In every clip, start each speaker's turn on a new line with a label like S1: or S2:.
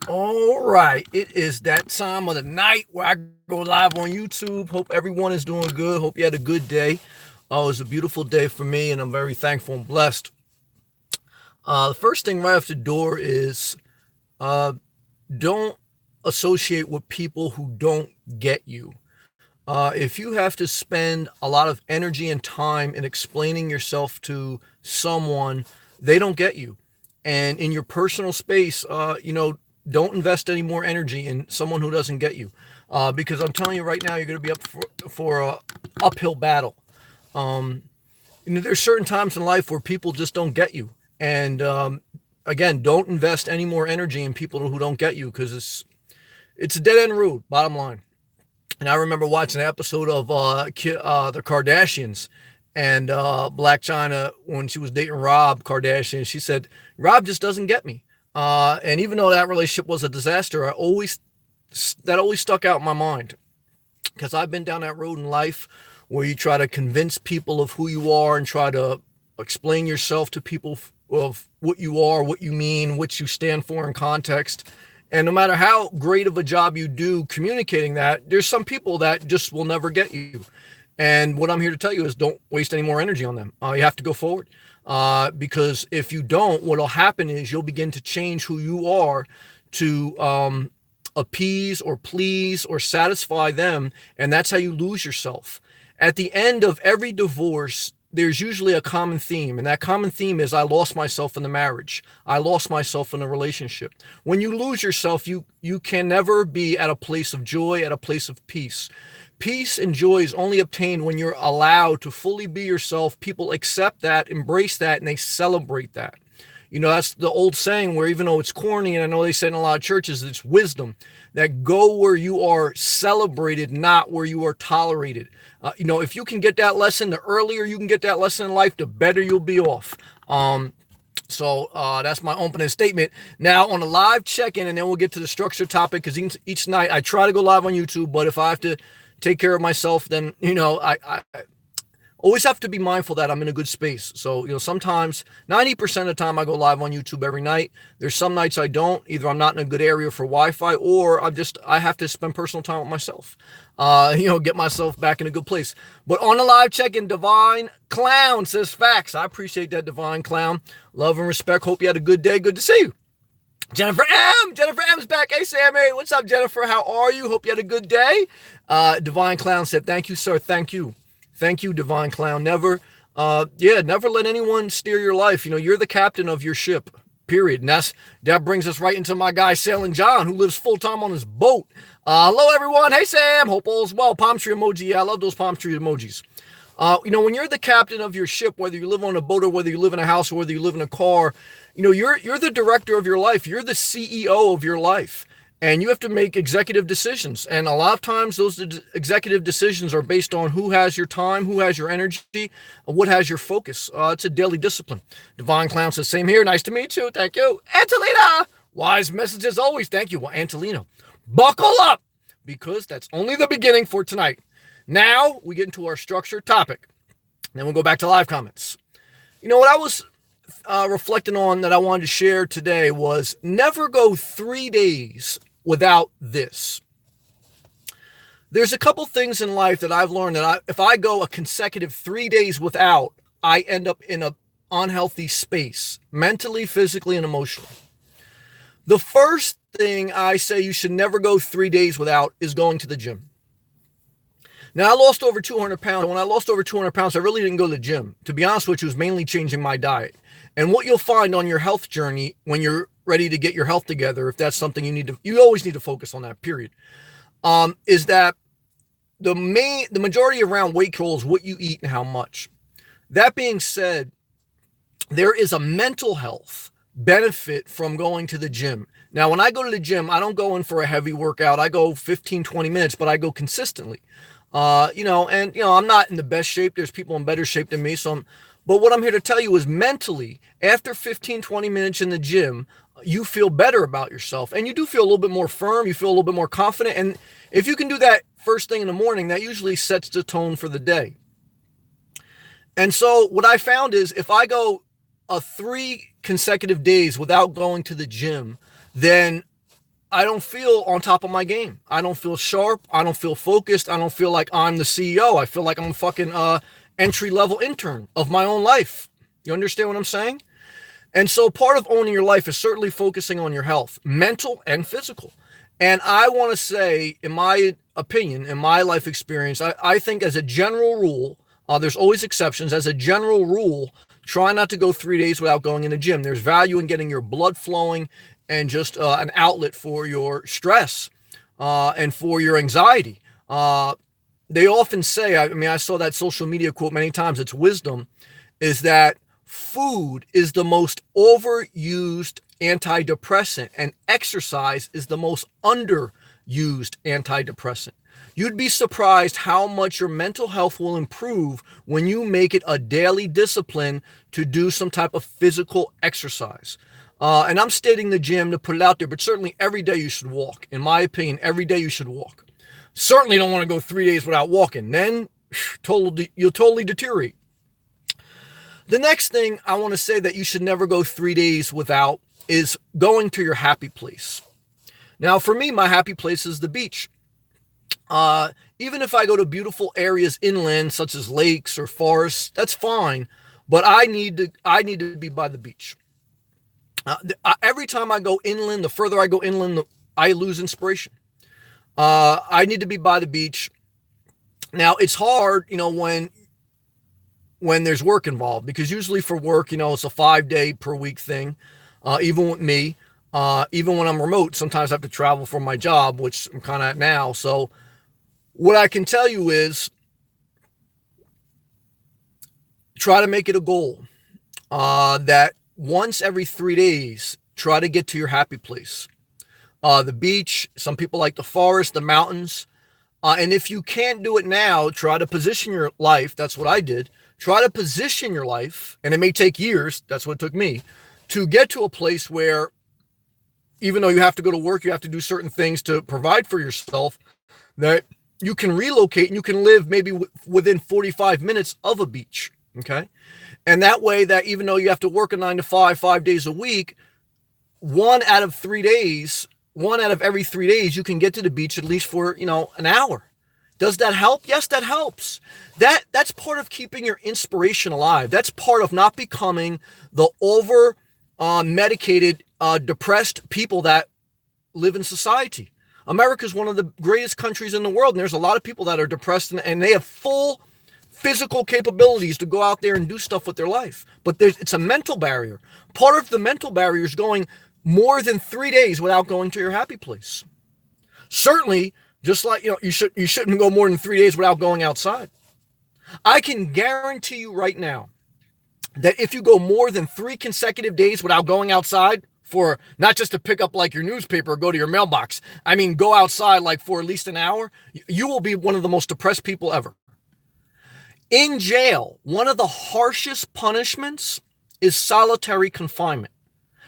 S1: All right, it is that time of the night where I go live on YouTube. Hope everyone is doing good. Hope you had a good day. Oh, it was a beautiful day for me, and I'm very thankful and blessed. The first thing right off the door is uh, don't associate with people who don't get you. If you have to spend a lot of energy and time in explaining yourself to someone, they don't get you. And in your personal space, don't invest any more energy in someone who doesn't get you. Because I'm telling you right now, you're going to be up for a uphill battle. Um, there's certain times in life where people just don't get you. And again, don't invest any more energy in people who don't get you because it's a dead end road, bottom line. And I remember watching an episode of the Kardashians and Black China when she was dating Rob Kardashian. She said, Rob just doesn't get me. And even though that relationship was a disaster, that always stuck out in my mind because I've been down that road in life where you try to convince people of who you are and try to explain yourself to people of what you are, what you mean, what you stand for in context. And no matter how great of a job you do communicating that, there's some people that just will never get you. And what I'm here to tell you is don't waste any more energy on them. You have to go forward. Because if you don't, what will happen is you'll begin to change who you are to appease or please or satisfy them. And that's how you lose yourself. At the end of every divorce, there's usually a common theme, and that common theme is I lost myself in the marriage. I lost myself in a relationship. When you lose yourself, you can never be at a place of joy, at a place of peace. Peace and joy is only obtained when you're allowed to fully be yourself. People accept that, embrace that, and they celebrate that. That's the old saying where even though it's corny, and I know they say in a lot of churches, it's wisdom that go where you are celebrated, not where you are tolerated. If you can get that lesson, the earlier you can get that lesson in life, the better you'll be off. So that's my opening statement. Now on a live check-in, and then we'll get to the structured topic because each night I try to go live on YouTube, but if I have to take care of myself, then, I always have to be mindful that I'm in a good space. So, sometimes 90% of the time I go live on YouTube every night. There's some nights I don't. Either I'm not in a good area for Wi-Fi or I have to spend personal time with myself. Get myself back in a good place. But on the live check-in, Divine Clown says facts. I appreciate that, Divine Clown. Love and respect. Hope you had a good day. Good to see you. Jennifer M's back. Hey, Sammy. What's up, Jennifer? How are you? Hope you had a good day. Divine Clown said, thank you, sir. Thank you. Thank you, Divine Clown. Never let anyone steer your life. You're the captain of your ship, period. And that brings us right into my guy, Sailing John, who lives full-time on his boat. Hello, everyone. Hey, Sam. Hope all's well. Palm tree emoji. Yeah, I love those palm tree emojis. When you're the captain of your ship, whether you live on a boat or whether you live in a house or whether you live in a car, you're the director of your life. You're the CEO of your life. And you have to make executive decisions. And a lot of times those executive decisions are based on who has your time, who has your energy, what has your focus. It's a daily discipline. Divine Clown says, same here. Nice to meet you. Thank you. Antolina. Wise messages always. Thank you. Well, Antolina, buckle up because that's only the beginning for tonight. Now we get into our structured topic. Then we'll go back to live comments. What I was reflecting on that I wanted to share today was never go 3 days without this. There's a couple things in life that I've learned that if I go a consecutive 3 days without, I end up in an unhealthy space, mentally, physically, and emotionally. The first thing I say you should never go 3 days without is going to the gym. Now, I lost over 200 pounds. When I lost over 200 pounds, I really didn't go to the gym. To be honest with you, it was mainly changing my diet. And what you'll find on your health journey when you're ready to get your health together, if that's something you always need to focus on that, period, is that the majority around weight control is what you eat and how much. That being said, there is a mental health benefit from going to the gym. Now, when I go to the gym, I don't go in for a heavy workout. I go 15, 20 minutes, but I go consistently. I'm not in the best shape. There's people in better shape than me. But what I'm here to tell you is mentally, after 15, 20 minutes in the gym, you feel better about yourself and you do feel a little bit more firm. You feel a little bit more confident. And if you can do that first thing in the morning, that usually sets the tone for the day. And so what I found is if I go 3 consecutive days without going to the gym, then I don't feel on top of my game. I don't feel sharp. I don't feel focused. I don't feel like I'm the CEO. I feel like I'm a fucking entry level intern of my own life. You understand what I'm saying? And so part of owning your life is certainly focusing on your health, mental and physical. And I want to say, in my opinion, in my life experience, I think as a general rule, there's always exceptions. As a general rule, try not to go 3 days without going in the gym. There's value in getting your blood flowing and just an outlet for your stress and for your anxiety. They often say, I mean, I saw that social media quote many times, it's wisdom, is that food is the most overused antidepressant and exercise is the most underused antidepressant. You'd be surprised how much your mental health will improve when you make it a daily discipline to do some type of physical exercise. And I'm stating the gym to put it out there, but certainly every day you should walk. In my opinion, every day you should walk. Certainly don't want to go 3 days without walking. Then you'll totally deteriorate. The next thing I want to say that you should never go 3 days without is going to your happy place. Now, for me, my happy place is the beach. Even if I go to beautiful areas inland, such as lakes or forests, that's fine. But I need to be by the beach. Every time I go inland, the further I go inland, I lose inspiration. I need to be by the beach. Now, it's hard, when there's work involved, because usually for work, it's a 5-day per week thing. Even with me, even when I'm remote, sometimes I have to travel for my job, which I'm kind of at now. So what I can tell you is try to make it a goal that once every 3 days, try to get to your happy place. The beach, some people like the forest, the mountains. And if you can't do it now, try to position your life. That's what I did. Try to position your life, and it may take years. That's what it took me to get to a place where, even though you have to go to work, you have to do certain things to provide for yourself, that you can relocate and you can live maybe within 45 minutes of a beach. Okay. And that way, that even though you have to work a 9 to 5, 5 days a week, one out of every 3 days, you can get to the beach at least for, an hour. Does that help? Yes, that helps. That's part of keeping your inspiration alive. That's part of not becoming the over medicated, depressed people that live in society. America is one of the greatest countries in the world, and there's a lot of people that are depressed, and they have full physical capabilities to go out there and do stuff with their life. But it's a mental barrier. Part of the mental barrier is going more than 3 days without going to your happy place. Certainly, just like, you shouldn't go more than 3 days without going outside. I can guarantee you right now that if you go more than 3 consecutive days without going outside, for not just to pick up like your newspaper or go to your mailbox, I mean, go outside like for at least an hour, you will be one of the most depressed people ever. In jail, one of the harshest punishments is solitary confinement.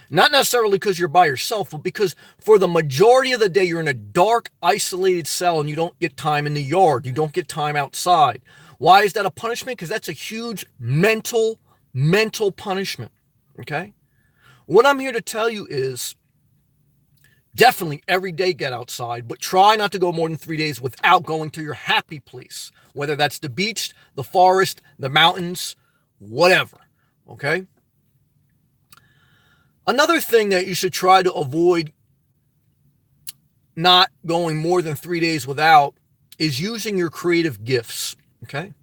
S1: Not necessarily because you're by yourself, but because for the majority of the day, you're in a dark, isolated cell and you don't get time in the yard. You don't get time outside. Why is that a punishment? Because that's a huge mental punishment. Okay? What I'm here to tell you is definitely every day get outside, but try not to go more than 3 days without going to your happy place, whether that's the beach, the forest, the mountains, whatever. Okay? Another thing that you should try to avoid not going more than 3 days without is using your creative gifts. Okay?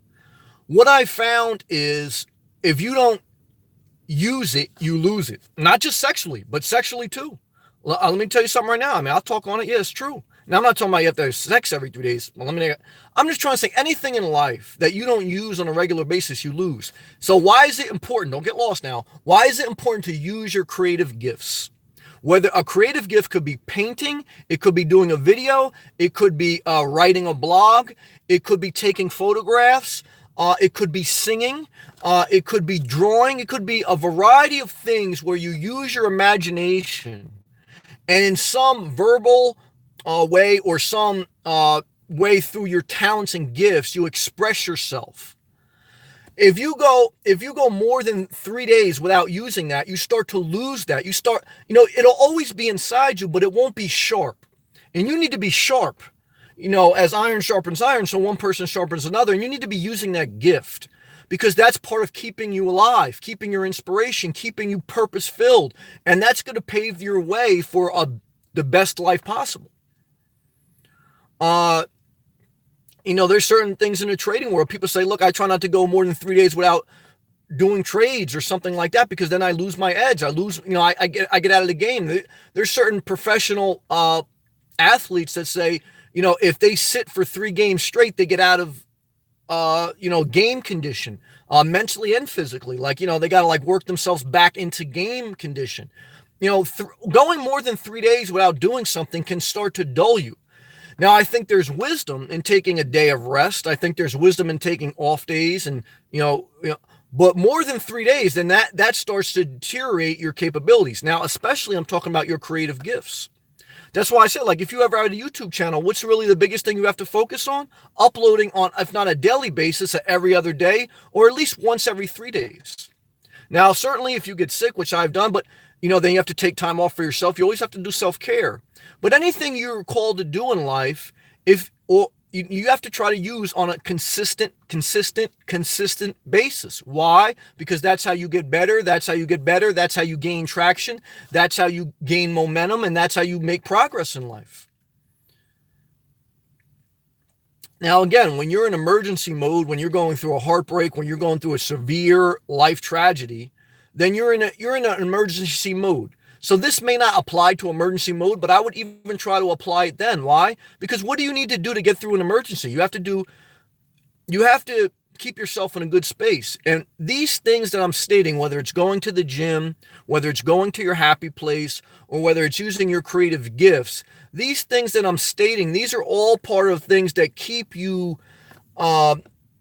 S1: What I found is if you don't use it, you lose it. Not just sexually, but sexually too. Let me tell you something right now. I mean, I'll talk on it. Yeah, it's true. Now, I'm not talking about you have to have sex every 3 days. Well, I'm just trying to say anything in life that you don't use on a regular basis, you lose. So why is it important? Don't get lost now. Why is it important to use your creative gifts? Whether a creative gift could be painting, it could be doing a video, it could be writing a blog, it could be taking photographs, it could be singing, it could be drawing, it could be a variety of things where you use your imagination and in some verbal way or some way through your talents and gifts, you express yourself. if you go more than 3 days without using that, you start to lose that. It'll always be inside you, but it won't be sharp. And you need to be sharp, as iron sharpens iron, so one person sharpens another. And you need to be using that gift because that's part of keeping you alive, keeping your inspiration, keeping you purpose filled. And that's going to pave your way for the best life possible. There's certain things in the trading world. People say, look, I try not to go more than 3 days without doing trades or something like that because then I lose my edge. I lose, I get out of the game. There's certain professional athletes that say, if they sit for 3 games straight, they get out of, game condition, mentally and physically. Like, they got to work themselves back into game condition. Going more than 3 days without doing something can start to dull you. Now, I think there's wisdom in taking a day of rest. I think there's wisdom in taking off days and, but more than 3 days, then that starts to deteriorate your capabilities. Now, especially I'm talking about your creative gifts. That's why I said, if you ever have a YouTube channel, what's really the biggest thing you have to focus on? Uploading on, if not a daily basis, every other day, or at least once every 3 days. Now, certainly if you get sick, which I've done, but then you have to take time off for yourself. You always have to do self-care. But anything you're called to do in life, you have to try to use on a consistent basis. Why? Because that's how you get better. That's how you get better. That's how you gain traction. That's how you gain momentum. And that's how you make progress in life. Now, again, when you're in emergency mode, when you're going through a heartbreak, when you're going through a severe life tragedy, then you're in an emergency mode. So this may not apply to emergency mode, but I would even try to apply it then. Why? Because what do you need to do to get through an emergency? You have to keep yourself in a good space. And these things that I'm stating, whether it's going to the gym, whether it's going to your happy place, or whether it's using your creative gifts, these things that I'm stating, these are all part of things that keep you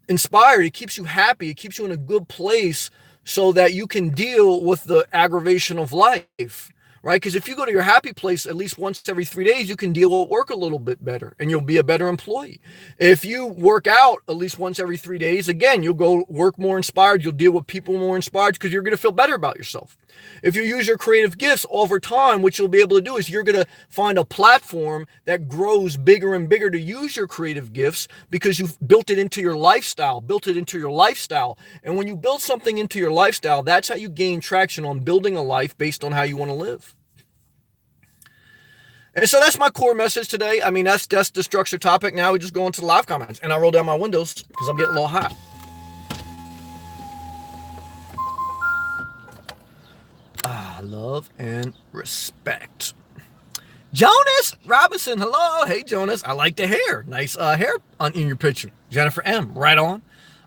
S1: inspired. It keeps you happy. It keeps you in a good place so that you can deal with the aggravation of life, right? Because if you go to your happy place at least once every 3 days, you can deal with work a little bit better and you'll be a better employee. If you work out at least once every 3 days, again, you'll go work more inspired. You'll deal with people more inspired because you're going to feel better about yourself. If you use your creative gifts over time, what you'll be able to do is you're going to find a platform that grows bigger and bigger to use your creative gifts because you've built it into your lifestyle, And when you build something into your lifestyle, that's how you gain traction on building a life based on how you want to live. And so that's my core message today. I mean, that's the structured topic. Now we just go into the live comments. And I roll down my windows because I'm getting a little hot. Love and respect. Jonas Robinson, hello. Hey, Jonas. I like the hair. Nice hair in your picture. Jennifer M, right on.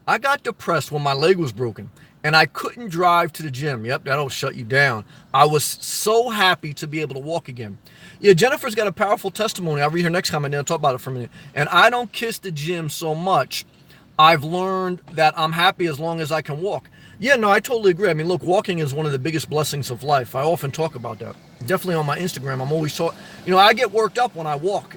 S1: I got depressed when my leg was broken and I couldn't drive to the gym. Yep, that'll shut you down. I was so happy to be able to walk again. Yeah, Jennifer's got a powerful testimony. I'll read her next comment and I'll talk about it for a minute. And I don't kiss the gym so much. I've learned that I'm happy as long as I can walk. Yeah, no, I totally agree. I mean, look, walking is one of the biggest blessings of life. I often talk about that. Definitely on my Instagram, I'm always talking. I get worked up when I walk.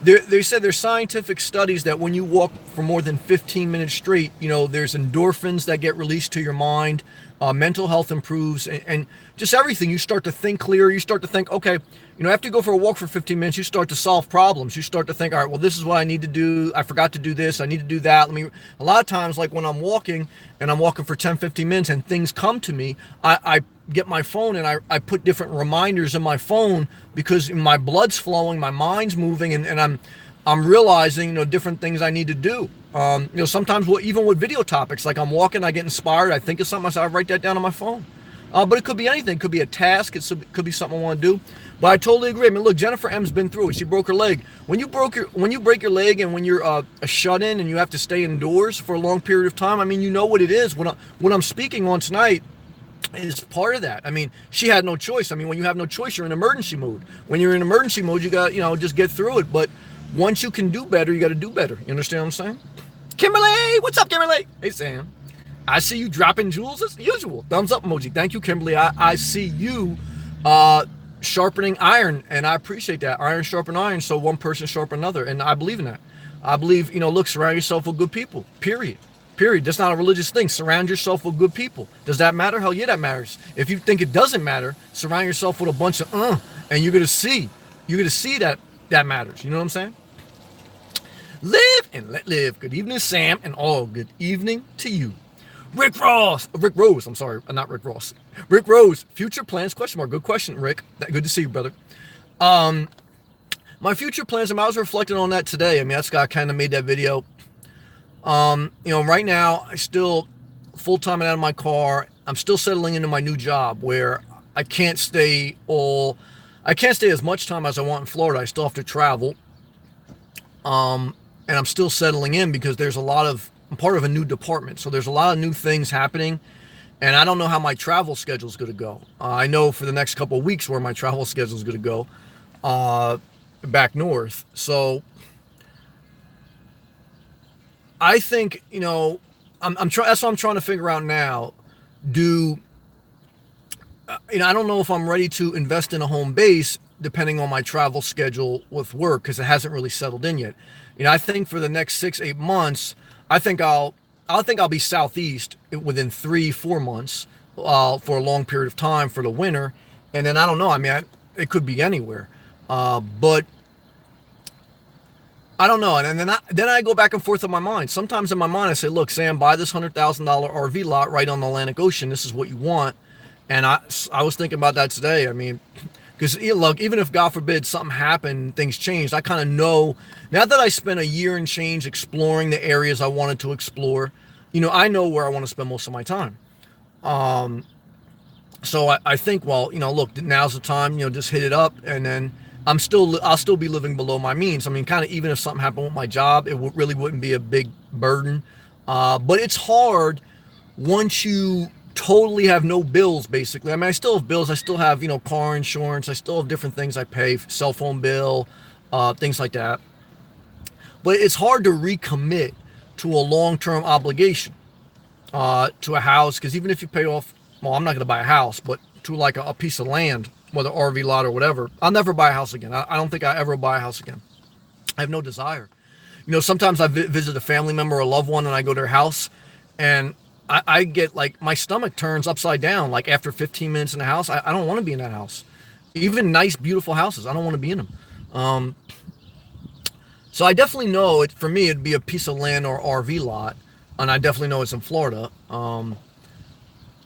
S1: They said there's scientific studies that when you walk for more than 15 minutes straight, there's endorphins that get released to your mind. Mental health improves and just everything. You start to think clearer. You start to think, okay, after you go for a walk for 15 minutes, you start to solve problems. You start to think, all right, well, this is what I need to do. I forgot to do this. I need to do that. A lot of times, like when I'm walking and I'm walking for 10, 15 minutes and things come to me, I get my phone and I put different reminders in my phone because my blood's flowing, my mind's moving, and I'm realizing, different things I need to do. Sometimes even with video topics, like I'm walking, I get inspired. I think of something, I write that down on my phone. But it could be anything. It could be a task. It could be something I want to do. But I totally agree. I mean, look, Jennifer M's been through it. She broke her leg. When you break your leg and when you're a shut-in and you have to stay indoors for a long period of time, I mean, you know what it is. What I'm speaking on tonight is part of that. I mean, she had no choice. I mean, when you have no choice, you're in emergency mode. When you're in emergency mode, you got, just get through it. But once you can do better, you got to do better. You understand what I'm saying? Kimberly, what's up, Kimberly? Hey, Sam. I see you dropping jewels as usual. Thumbs up emoji. Thank you, Kimberly. I see you sharpening iron, and I appreciate that. Iron sharpen iron, so one person sharpen another, and I believe in that. I believe, look, surround yourself with good people, period. Period. That's not a religious thing. Surround yourself with good people. Does that matter? Hell yeah, that matters. If you think it doesn't matter, surround yourself with a bunch of and you're gonna see. You're gonna see that that matters. You know what I'm saying? Live and let live. Good evening, Sam, and all good evening to you. Rick Rose. I'm sorry, not Rick Ross. Rick Rose. Future plans? Question mark. Good question, Rick. Good to see you, brother. My future plans. I was reflecting on that today. I mean, that's I kind of made that video. Right now I still full time out of my car. I'm still settling into my new job where I can't stay as much time as I want in Florida. I still have to travel. And I'm still settling in because I'm part of a new department. So there's a lot of new things happening and I don't know how my travel schedule is going to go. I know for the next couple of weeks where my travel schedule is going to go, back north. So I think, that's what I'm trying to figure out now. I don't know if I'm ready to invest in a home base depending on my travel schedule with work because it hasn't really settled in yet. I think for the next 6-8 months, I think I'll be southeast within 3-4 months for a long period of time for the winter, and then I don't know. I mean, it could be anywhere, but I don't know. And then I go back and forth in my mind. Sometimes in my mind I say, look, Sam, buy this $100,000 RV lot right on the Atlantic Ocean. This is what you want. And I was thinking about that today. I mean, because look, even if God forbid something happened, things changed, I kind of know now that I spent a year and change exploring the areas I wanted to explore. I know where I want to spend most of my time. So I think, well, look, now's the time. Just hit it up, and then I'll still be living below my means. I mean, kind of even if something happened with my job, it really wouldn't be a big burden. But it's hard once you totally have no bills, basically. I mean, I still have bills. I still have, car insurance. I still have different things I pay, cell phone bill, things like that. But it's hard to recommit to a long-term obligation, to a house, because even if you pay off, well, I'm not going to buy a house, but to like a piece of land, whether RV lot or whatever, I'll never buy a house again. I don't think I ever buy a house again. I have no desire. Sometimes I visit a family member or a loved one and I go to their house and I get like my stomach turns upside down. Like after 15 minutes in the house, I don't want to be in that house. Even nice, beautiful houses, I don't want to be in them. So I definitely know it. For me, it'd be a piece of land or RV lot, and I definitely know it's in Florida.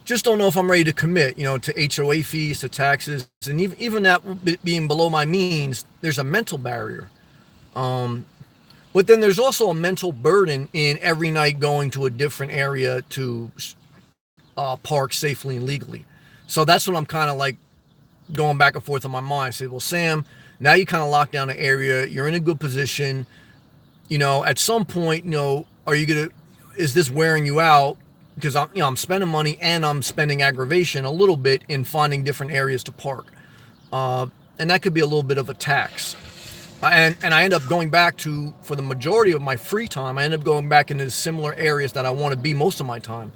S1: Just don't know if I'm ready to commit, to HOA fees, to taxes, and even that being below my means. There's a mental barrier. But then there's also a mental burden in every night going to a different area to park safely and legally. So that's what I'm kind of like going back and forth in my mind. I say, well, Sam, now you kind of lock down the area. You're in a good position. At some point, is this wearing you out? Because I'm spending money and I'm spending aggravation a little bit in finding different areas to park. And that could be a little bit of a tax. And I end up going back for the majority of my free time, I end up going back into similar areas that I want to be most of my time.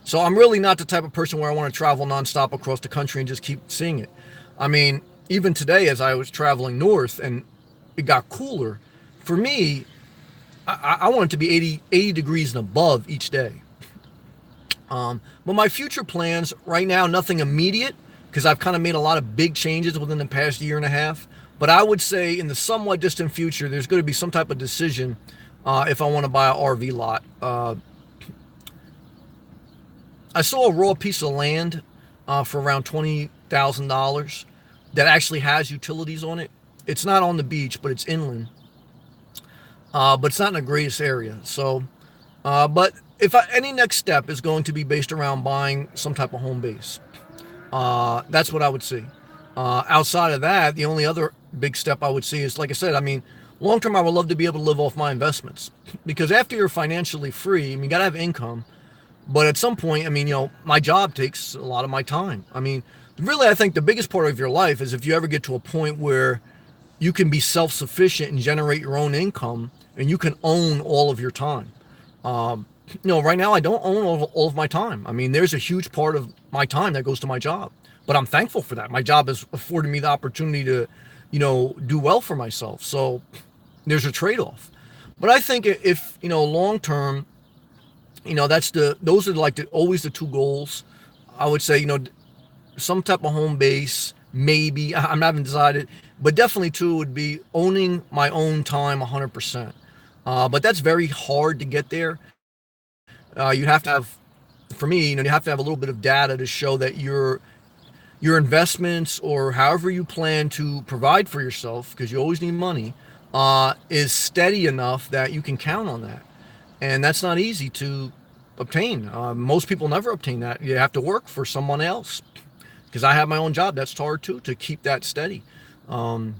S1: So I'm really not the type of person where I want to travel nonstop across the country and just keep seeing it. I mean, even today as I was traveling north and it got cooler, for me, I want it to be 80 degrees and above each day. But my future plans right now, nothing immediate, because I've kind of made a lot of big changes within the past year and a half. But I would say in the somewhat distant future, there's going to be some type of decision if I want to buy an RV lot. I saw a raw piece of land for around $20,000 that actually has utilities on it. It's not on the beach, but it's inland. But it's not in the greatest area. So, but any next step is going to be based around buying some type of home base. That's what I would see. Outside of that, the only other big step I would see is, like I said, I mean, long term, I would love to be able to live off my investments, because after you're financially free, I mean, you got to have income. But at some point, I mean, my job takes a lot of my time. I mean, really, I think the biggest part of your life is if you ever get to a point where you can be self-sufficient and generate your own income and you can own all of your time. Right now I don't own all of my time. I mean, there's a huge part of my time that goes to my job, but I'm thankful for that. My job has afforded me the opportunity to, do well for myself. So there's a trade-off. But I think if, long term, those are like always the two goals. I would say, some type of home base, maybe. I'm not even decided, but definitely two would be owning my own time 100%. But that's very hard to get there. You have to have, for me, you have to have a little bit of data to show that your investments or however you plan to provide for yourself, because you always need money, is steady enough that you can count on that. And that's not easy to obtain. Most people never obtain that. You have to work for someone else. Because I have my own job, that's hard too, to keep that steady. But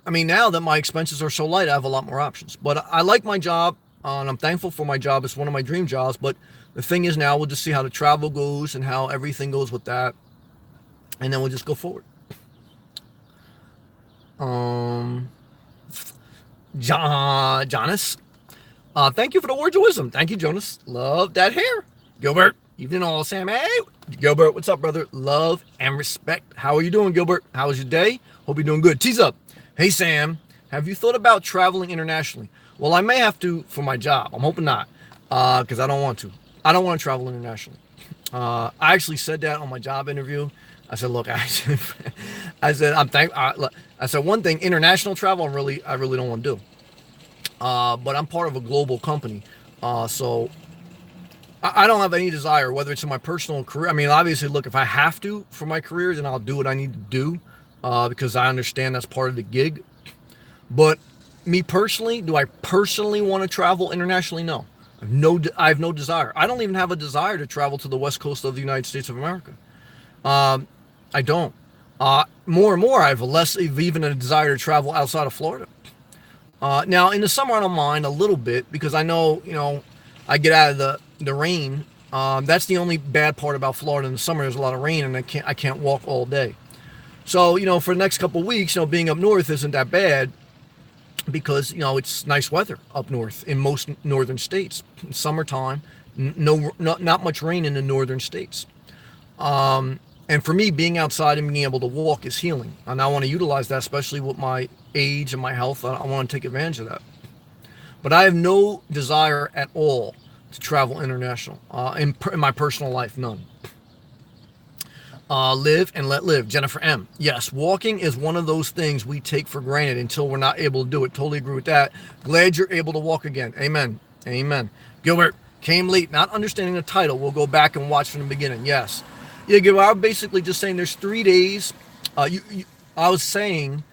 S1: I mean, now that my expenses are so light, I have a lot more options. But I like my job, and I'm thankful for my job. It's one of my dream jobs. But the thing is, now we'll just see how the travel goes and how everything goes with that, and then we'll just go forward. Jonas, thank you for the words of wisdom. Thank you, Jonas. Love that hair. Gilbert, evening all, Sam. Hey, Gilbert, what's up, brother? Love and respect. How are you doing, Gilbert? How was your day? Hope you're doing good. Tease up. Hey, Sam, have you thought about traveling internationally? Well, I may have to for my job. I'm hoping not, because I don't want to. I don't want to travel internationally. I actually said that on my job interview. I said, look, I said one thing, international travel, I really don't want to do. But I'm part of a global company, so I don't have any desire, whether it's in my personal career. I mean, obviously, look, if I have to for my career, then I'll do what I need to do, because I understand that's part of the gig. But me personally, do I personally want to travel internationally? No. I have no desire. I don't even have a desire to travel to the west coast of the United States of America. I don't. More and more, I have less of even a desire to travel outside of Florida. Now, in the summer, I don't mind a little bit, because I know, I get out of the rain. That's the only bad part about Florida in the summer. There's a lot of rain, and I can't walk all day. So, for the next couple of weeks, being up north isn't that bad, because, it's nice weather up north in most northern states. Summertime, not much rain in the northern states. And for me, being outside and being able to walk is healing. And I want to utilize that, especially with my age and my health. I want to take advantage of that. But I have no desire at all to travel international. In my personal life, none. Live and let live. Jennifer M. Yes, walking is one of those things we take for granted until we're not able to do it. Totally agree with that. Glad you're able to walk again. Amen. Amen. Gilbert, came late, not understanding the title. We'll go back and watch from the beginning. Yes. Yeah, Gilbert, I'm basically just saying there's 3 days. I was saying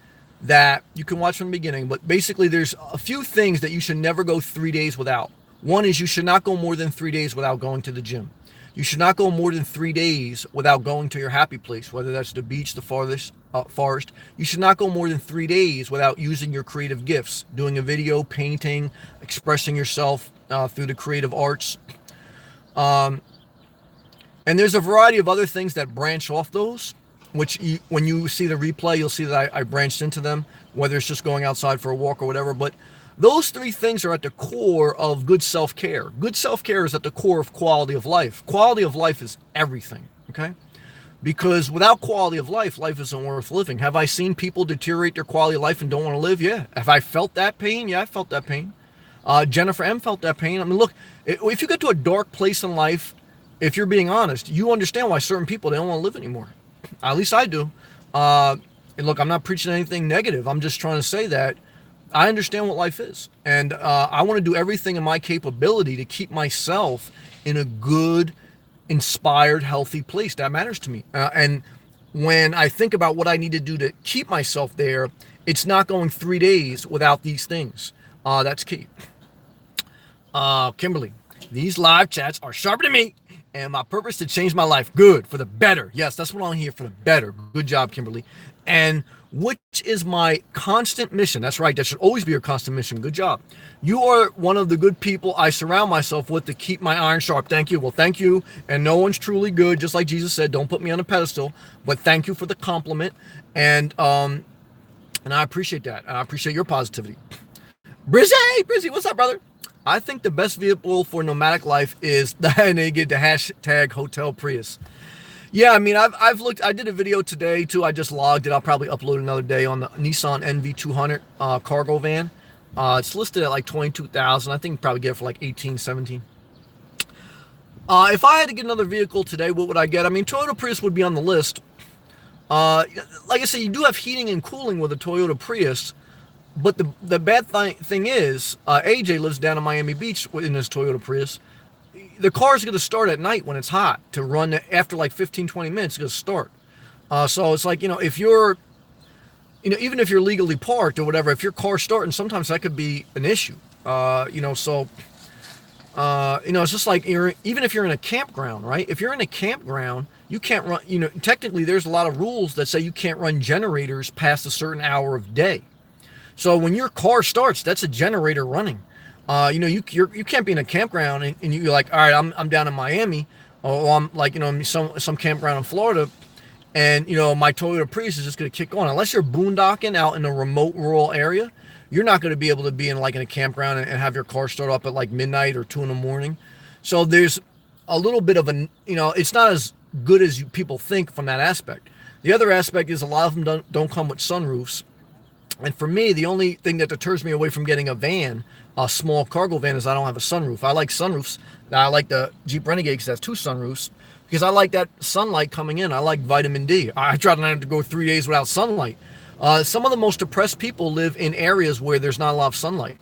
S1: that you can watch from the beginning, but basically there's a few things that you should never go 3 days without. One is you should not go more than 3 days without going to the gym. You should not go more than 3 days without going to your happy place, whether that's the beach, the forest. You should not go more than 3 days without using your creative gifts, doing a video, painting, expressing yourself through the creative arts. And there's a variety of other things that branch off those, which when you see the replay, you'll see that I branched into them, whether it's just going outside for a walk or whatever. But those 3 things are at the core of good self-care. Good self-care is at the core of quality of life. Quality of life is everything, okay? Because without quality of life, life isn't worth living. Have I seen people deteriorate their quality of life and don't want to live? Yeah. Have I felt that pain? Yeah, I felt that pain. Jennifer M. felt that pain. I mean, look, if you get to a dark place in life, if you're being honest, you understand why certain people, they don't want to live anymore. At least I do. And look, I'm not preaching anything negative. I'm just trying to say that I understand what life is. And I want to do everything in my capability to keep myself in a good, inspired, healthy place. That matters to me. And when I think about what I need to do to keep myself there, it's not going 3 days without these things. That's key. Kimberly, these live chats are sharper than me. And my purpose to change my life. Good. For the better. Yes, that's what I'm here for, the better. Good job, Kimberly. And which is my constant mission. That's right. That should always be your constant mission. Good job. You are one of the good people I surround myself with to keep my iron sharp. Thank you. Well, thank you. And no one's truly good. Just like Jesus said, don't put me on a pedestal. But thank you for the compliment. And I appreciate that. I appreciate your positivity. Brizzy, what's up, brother? I think the best vehicle for nomadic life is and they get the hashtag Hotel Prius. Yeah, I mean, I've looked. I did a video today too. I just logged it. I'll probably upload another day on the Nissan NV200 cargo van. It's listed at like 22,000. I think you probably get it for like 18, 17. If I had to get another vehicle today, what would I get? I mean, Toyota Prius would be on the list. Like I said, you do have heating and cooling with a Toyota Prius, but the bad thing is, AJ lives down in Miami Beach in his Toyota Prius. The car's going to start at night when it's hot to run after like 15, 20 minutes. It's going to start. So it's like, if you're, even if you're legally parked or whatever, if your car's starting, sometimes that could be an issue. It's just like even if you're in a campground, right? If you're in a campground, you can't run, technically there's a lot of rules that say you can't run generators past a certain hour of day. So when your car starts, that's a generator running. You can't be in a campground and you're like, all right, I'm down in Miami, or I'm like, some campground in Florida, and my Toyota Prius is just going to kick on. Unless you're boondocking out in a remote rural area, you're not going to be able to be in a campground and have your car start up at like midnight or 2 in the morning. So there's a little bit of it's not as good as people think from that aspect. The other aspect is a lot of them don't come with sunroofs. And for me, the only thing that deters me away from getting a small cargo van, is I don't have a sunroof. I like sunroofs. Now, I like the Jeep Renegade because it has 2 sunroofs, because I like that sunlight coming in. I like vitamin D. I try not to go 3 days without sunlight. Some of the most depressed people live in areas where there's not a lot of sunlight.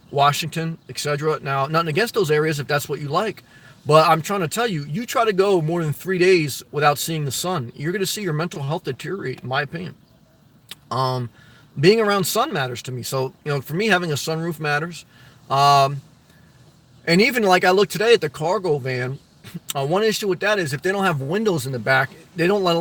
S1: Washington, etc. Now, nothing against those areas if that's what you like, but I'm trying to tell you, you try to go more than 3 days without seeing the sun, you're going to see your mental health deteriorate, in my opinion. Being around sun matters to me. So, for me, having a sunroof matters. And even like I look today at the cargo van, one issue with that is if they don't have windows in the back, they don't let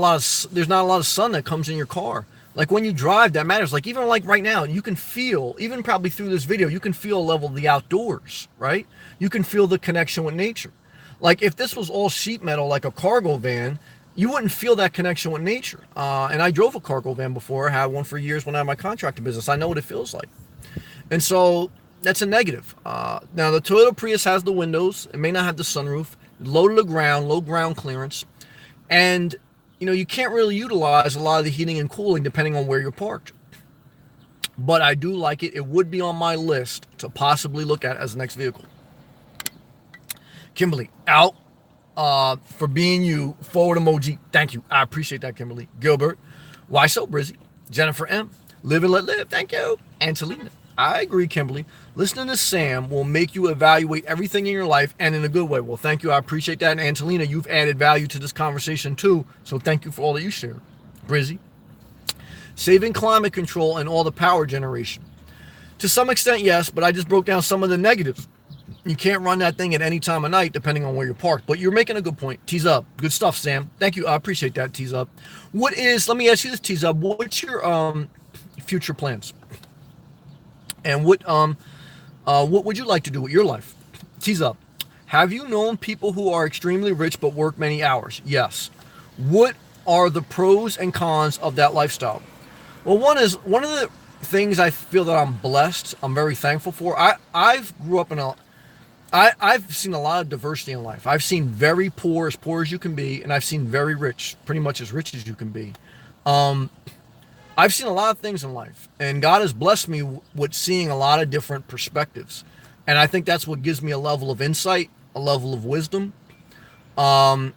S1: there's not a lot of sun that comes in your car. Like when you drive, that matters. Like even like right now, you can feel, even probably through this video, you can feel a level of the outdoors, right? You can feel the connection with nature. Like if this was all sheet metal, like a cargo van, you wouldn't feel that connection with nature. And I drove a cargo van before. I had one for years when I had my contractor business. I know what it feels like. And so that's a negative. Now the Toyota Prius has the windows. It may not have the sunroof. Low to the ground, low ground clearance. And, you can't really utilize a lot of the heating and cooling depending on where you're parked. But I do like it. It would be on my list to possibly look at as the next vehicle. Kimberly, out for being you. Forward emoji. Thank you. I appreciate that, Kimberly. Gilbert, why so Brizzy? Jennifer M, live and let live. Thank you. Angelina, I agree, Kimberly. Listening to Sam will make you evaluate everything in your life, and in a good way. Well, thank you. I appreciate that. And Angelina, you've added value to this conversation too. So thank you for all that you share. Brizzy, saving climate control and all the power generation. To some extent, yes, but I just broke down some of the negatives. You can't run that thing at any time of night, depending on where you're parked. But you're making a good point. Tease up. Good stuff, Sam. Thank you. I appreciate that, Tease up. Let me ask you this, Tease up. What's your future plans? And what would you like to do with your life? Tease up. Have you known people who are extremely rich but work many hours? Yes. What are the pros and cons of that lifestyle? Well, one of the things I feel that I'm blessed, I'm very thankful for. I've seen a lot of diversity in life. I've seen very poor as you can be, and I've seen very rich, pretty much as rich as you can be. I've seen a lot of things in life, and God has blessed me with seeing a lot of different perspectives. And I think that's what gives me a level of insight, a level of wisdom. What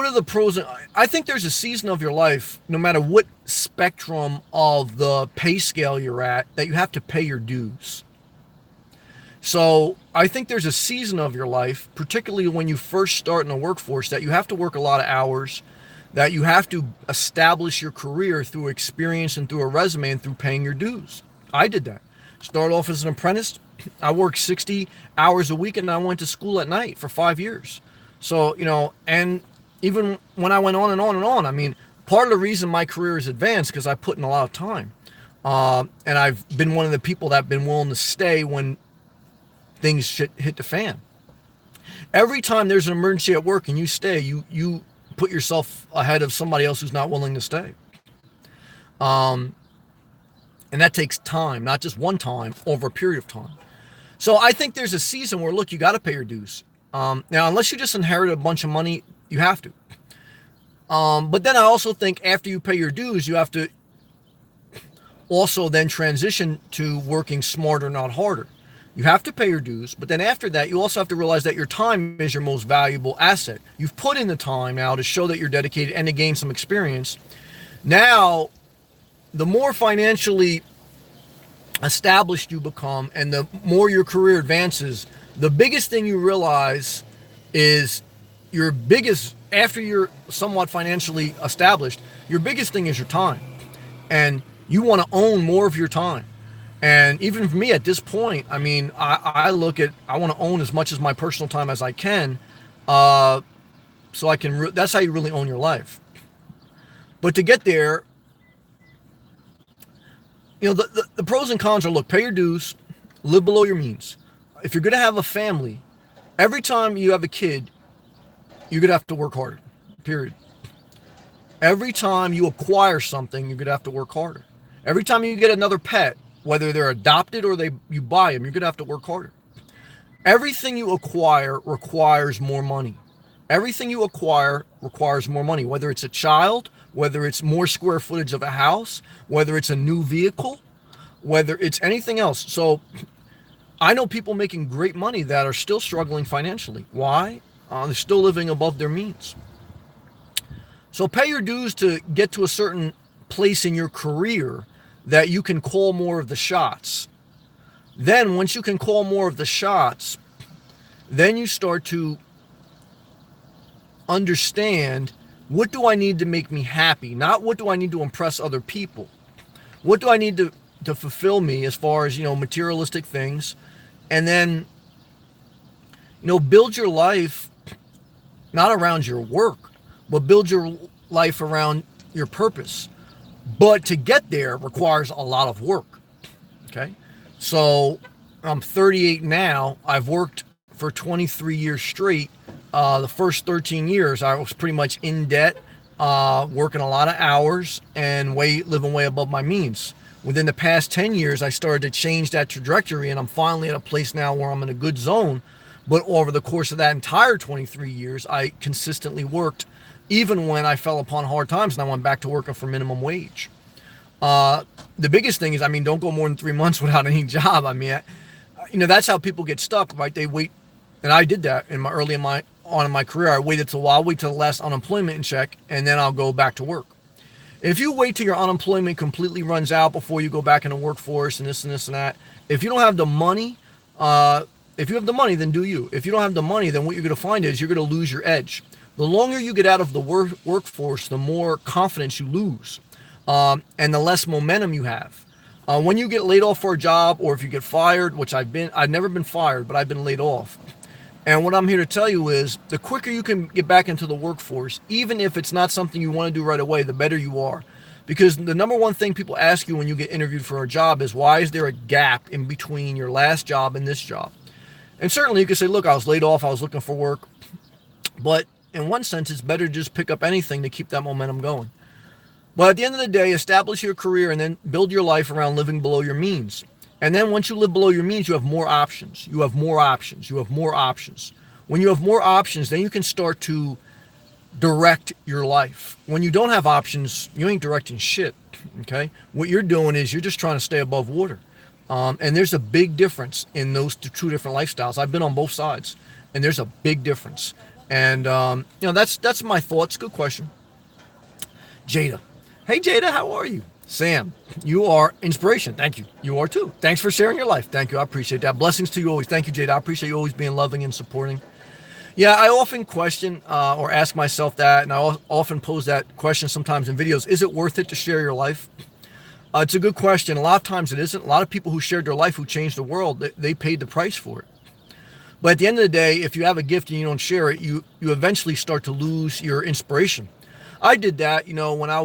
S1: are the pros? I think there's a season of your life, no matter what spectrum of the pay scale you're at, that you have to pay your dues. So I think there's a season of your life, particularly when you first start in the workforce, that you have to work a lot of hours, that you have to establish your career through experience and through a resume and through paying your dues. I did that. Started off as an apprentice. I worked 60 hours a week, and I went to school at night for 5 years. So, and even when I went on and on and on, I mean, part of the reason my career is advanced because I put in a lot of time. And I've been one of the people that have been willing to stay when things hit the fan. Every time there's an emergency at work and you stay, you put yourself ahead of somebody else who's not willing to stay. And that takes time, not just one time, over a period of time. So I think there's a season where, look, you got to pay your dues. Now, unless you just inherit a bunch of money, you have to. But then I also think after you pay your dues, you have to also then transition to working smarter, not harder. You have to pay your dues, but then after that, you also have to realize that your time is your most valuable asset. You've put in the time now to show that you're dedicated and to gain some experience. Now, the more financially established you become and the more your career advances, the biggest thing you realize is your biggest, after you're somewhat financially established, your biggest thing is your time. And you want to own more of your time. And even for me at this point, I mean, I look at, I want to own as much of my personal time as I can. So I can, that's how you really own your life. But to get there, you know, the pros and cons are, look, pay your dues, live below your means. If you're going to have a family, every time you have a kid, you're going to have to work harder, period. Every time you acquire something, you're going to have to work harder. Every time you get another pet, whether they're adopted or you buy them, you're going to have to work harder. Everything you acquire requires more money. Everything you acquire requires more money, whether it's a child, whether it's more square footage of a house, whether it's a new vehicle, whether it's anything else. So I know people making great money that are still struggling financially. Why? They're still living above their means. So pay your dues to get to a certain place in your career that you can call more of the shots. Then once you can call more of the shots, then you start to understand, what do I need to make me happy? Not what do I need to impress other people? What do I need to fulfill me as far as, you know, materialistic things? And then, you know, build your life not around your work, but build your life around your purpose. But to get there requires a lot of work. Okay. So I'm 38 now. I've worked for 23 years straight. The first 13 years, I was pretty much in debt, working a lot of hours and living way above my means. Within the past 10 years, I started to change that trajectory, and I'm finally at a place now where I'm in a good zone. But over the course of that entire 23 years, I consistently worked, even when I fell upon hard times and I went back to working for minimum wage. The biggest thing is, I mean, don't go more than 3 months without any job. I mean, you know, that's how people get stuck, right? They wait, and I did that in my career. I waited I'll wait till the last unemployment check, and then I'll go back to work. If you wait till your unemployment completely runs out before you go back in the workforce and this and this and that, if you don't have the money, if you have the money, then do you. If you don't have the money, then what you're going to find is you're going to lose your edge. The longer you get out of the workforce, the more confidence you lose, and the less momentum you have. When you get laid off for a job, or if you get fired, which I've never been fired, but I've been laid off. And what I'm here to tell you is, the quicker you can get back into the workforce, even if it's not something you want to do right away, the better you are. Because the number one thing people ask you when you get interviewed for a job is, why is there a gap in between your last job and this job? And certainly you can say, look, I was laid off, I was looking for work. But in one sense, it's better to just pick up anything to keep that momentum going. But at the end of the day, establish your career and then build your life around living below your means. And then once you live below your means, you have more options. You have more options. You have more options. When you have more options, then you can start to direct your life. When you don't have options, you ain't directing shit. Okay? What you're doing is you're just trying to stay above water. And there's a big difference in those two different lifestyles. I've been on both sides, and there's a big difference. And you know, that's my thoughts. Good question. Jada. Hey, Jada, how are you? Sam, you are inspiration. Thank you. You are too. Thanks for sharing your life. Thank you. I appreciate that. Blessings to you always. Thank you, Jada. I appreciate you always being loving and supporting. Yeah, I often question or ask myself that, and I often pose that question sometimes in videos. Is it worth it to share your life? It's a good question. A lot of times it isn't. A lot of people who shared their life, who changed the world, they paid the price for it. But at the end of the day, if you have a gift and you don't share it, you eventually start to lose your inspiration. I did that, you know, when I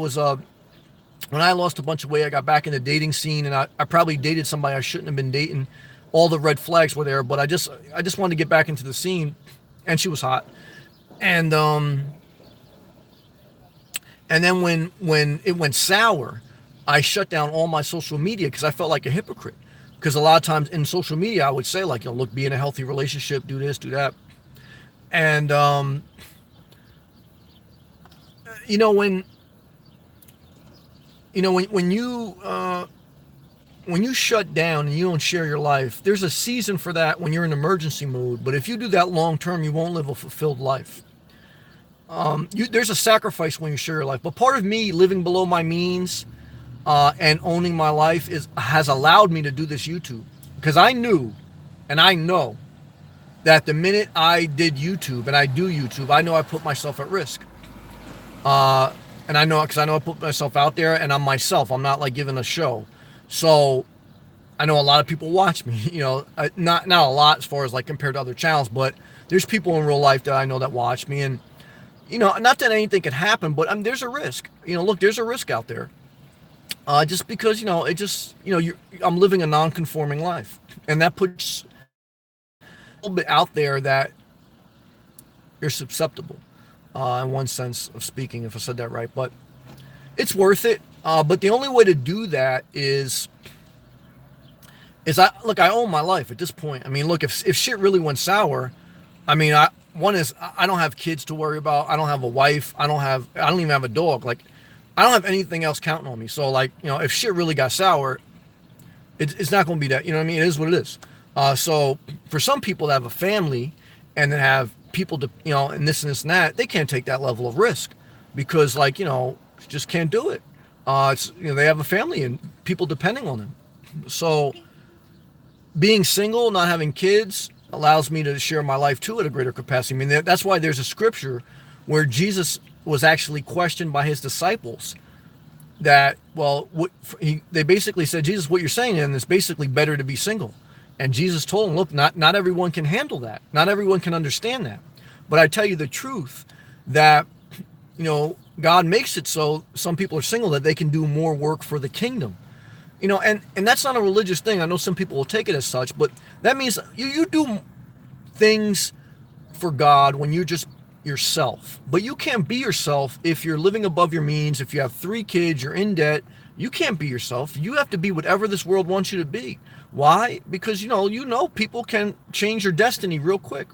S1: lost a bunch of weight. I got back in the dating scene, and I probably dated somebody I shouldn't have been dating. All the red flags were there, but I just wanted to get back into the scene, and she was hot. And then when it went sour, I shut down all my social media because I felt like a hypocrite. Because a lot of times in social media, I would say, like, you know, look, be in a healthy relationship, do this, do that. And, you know when you know when you shut down and you don't share your life, there's a season for that when you're in emergency mode. But if you do that long term, you won't live a fulfilled life. There's a sacrifice when you share your life. But part of me living below my means and owning my life has allowed me to do this YouTube, because I knew and I know that the minute I did YouTube and I do YouTube, I know I put myself at risk. And I know, because I know I put myself out there and I'm myself. I'm not like giving a show. So I know a lot of people watch me, not a lot as far as like compared to other channels, but there's people in real life that I know that watch me. And, not that anything could happen, but there's a risk. Look, there's a risk out there. Just because, I'm living a non-conforming life. And that puts a little bit out there that you're susceptible, in one sense of speaking, if I said that right. But it's worth it. But the only way to do that is I own my life at this point. I mean, look, if shit really went sour, I mean, I don't have kids to worry about. I don't have a wife. I don't even have a dog. Like, I don't have anything else counting on me. So like, if shit really got sour, it's not going to be that, It is what it is. So for some people that have a family and that have people to, and this and that, they can't take that level of risk because just can't do it. They have a family and people depending on them. So being single, not having kids, allows me to share my life too at a greater capacity. I mean, that's why there's a scripture where Jesus was actually questioned by his disciples that, they basically said, Jesus, what you're saying, and it's basically better to be single. And Jesus told him, look, not everyone can handle that. Not everyone can understand that. But I tell you the truth that, God makes it so some people are single that they can do more work for the kingdom. And that's not a religious thing. I know some people will take it as such, but that means you do things for God when you're just yourself. But you can't be yourself if you're living above your means, if you have 3 kids, you're in debt. You can't be yourself. You have to be whatever this world wants you to be. Why? Because, people can change your destiny real quick.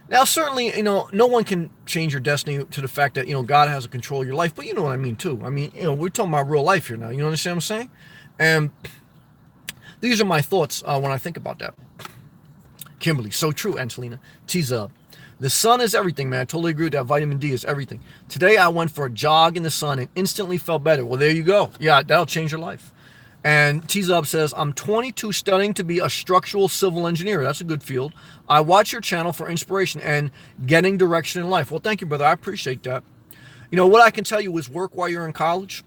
S1: Now, certainly, no one can change your destiny to the fact that, God has a control of your life. But you know what I mean, too. I mean, we're talking about real life here now. You understand what I'm saying? And these are my thoughts when I think about that. Kimberly, so true, Angelina. T-Zub. The sun is everything, man. I totally agree with that. Vitamin D is everything. Today, I went for a jog in the sun and instantly felt better. Well, there you go. Yeah, that'll change your life. And T-Zub says, I'm 22 studying to be a structural civil engineer. That's a good field. I watch your channel for inspiration and getting direction in life. Well, thank you, brother. I appreciate that. What I can tell you is work while you're in college.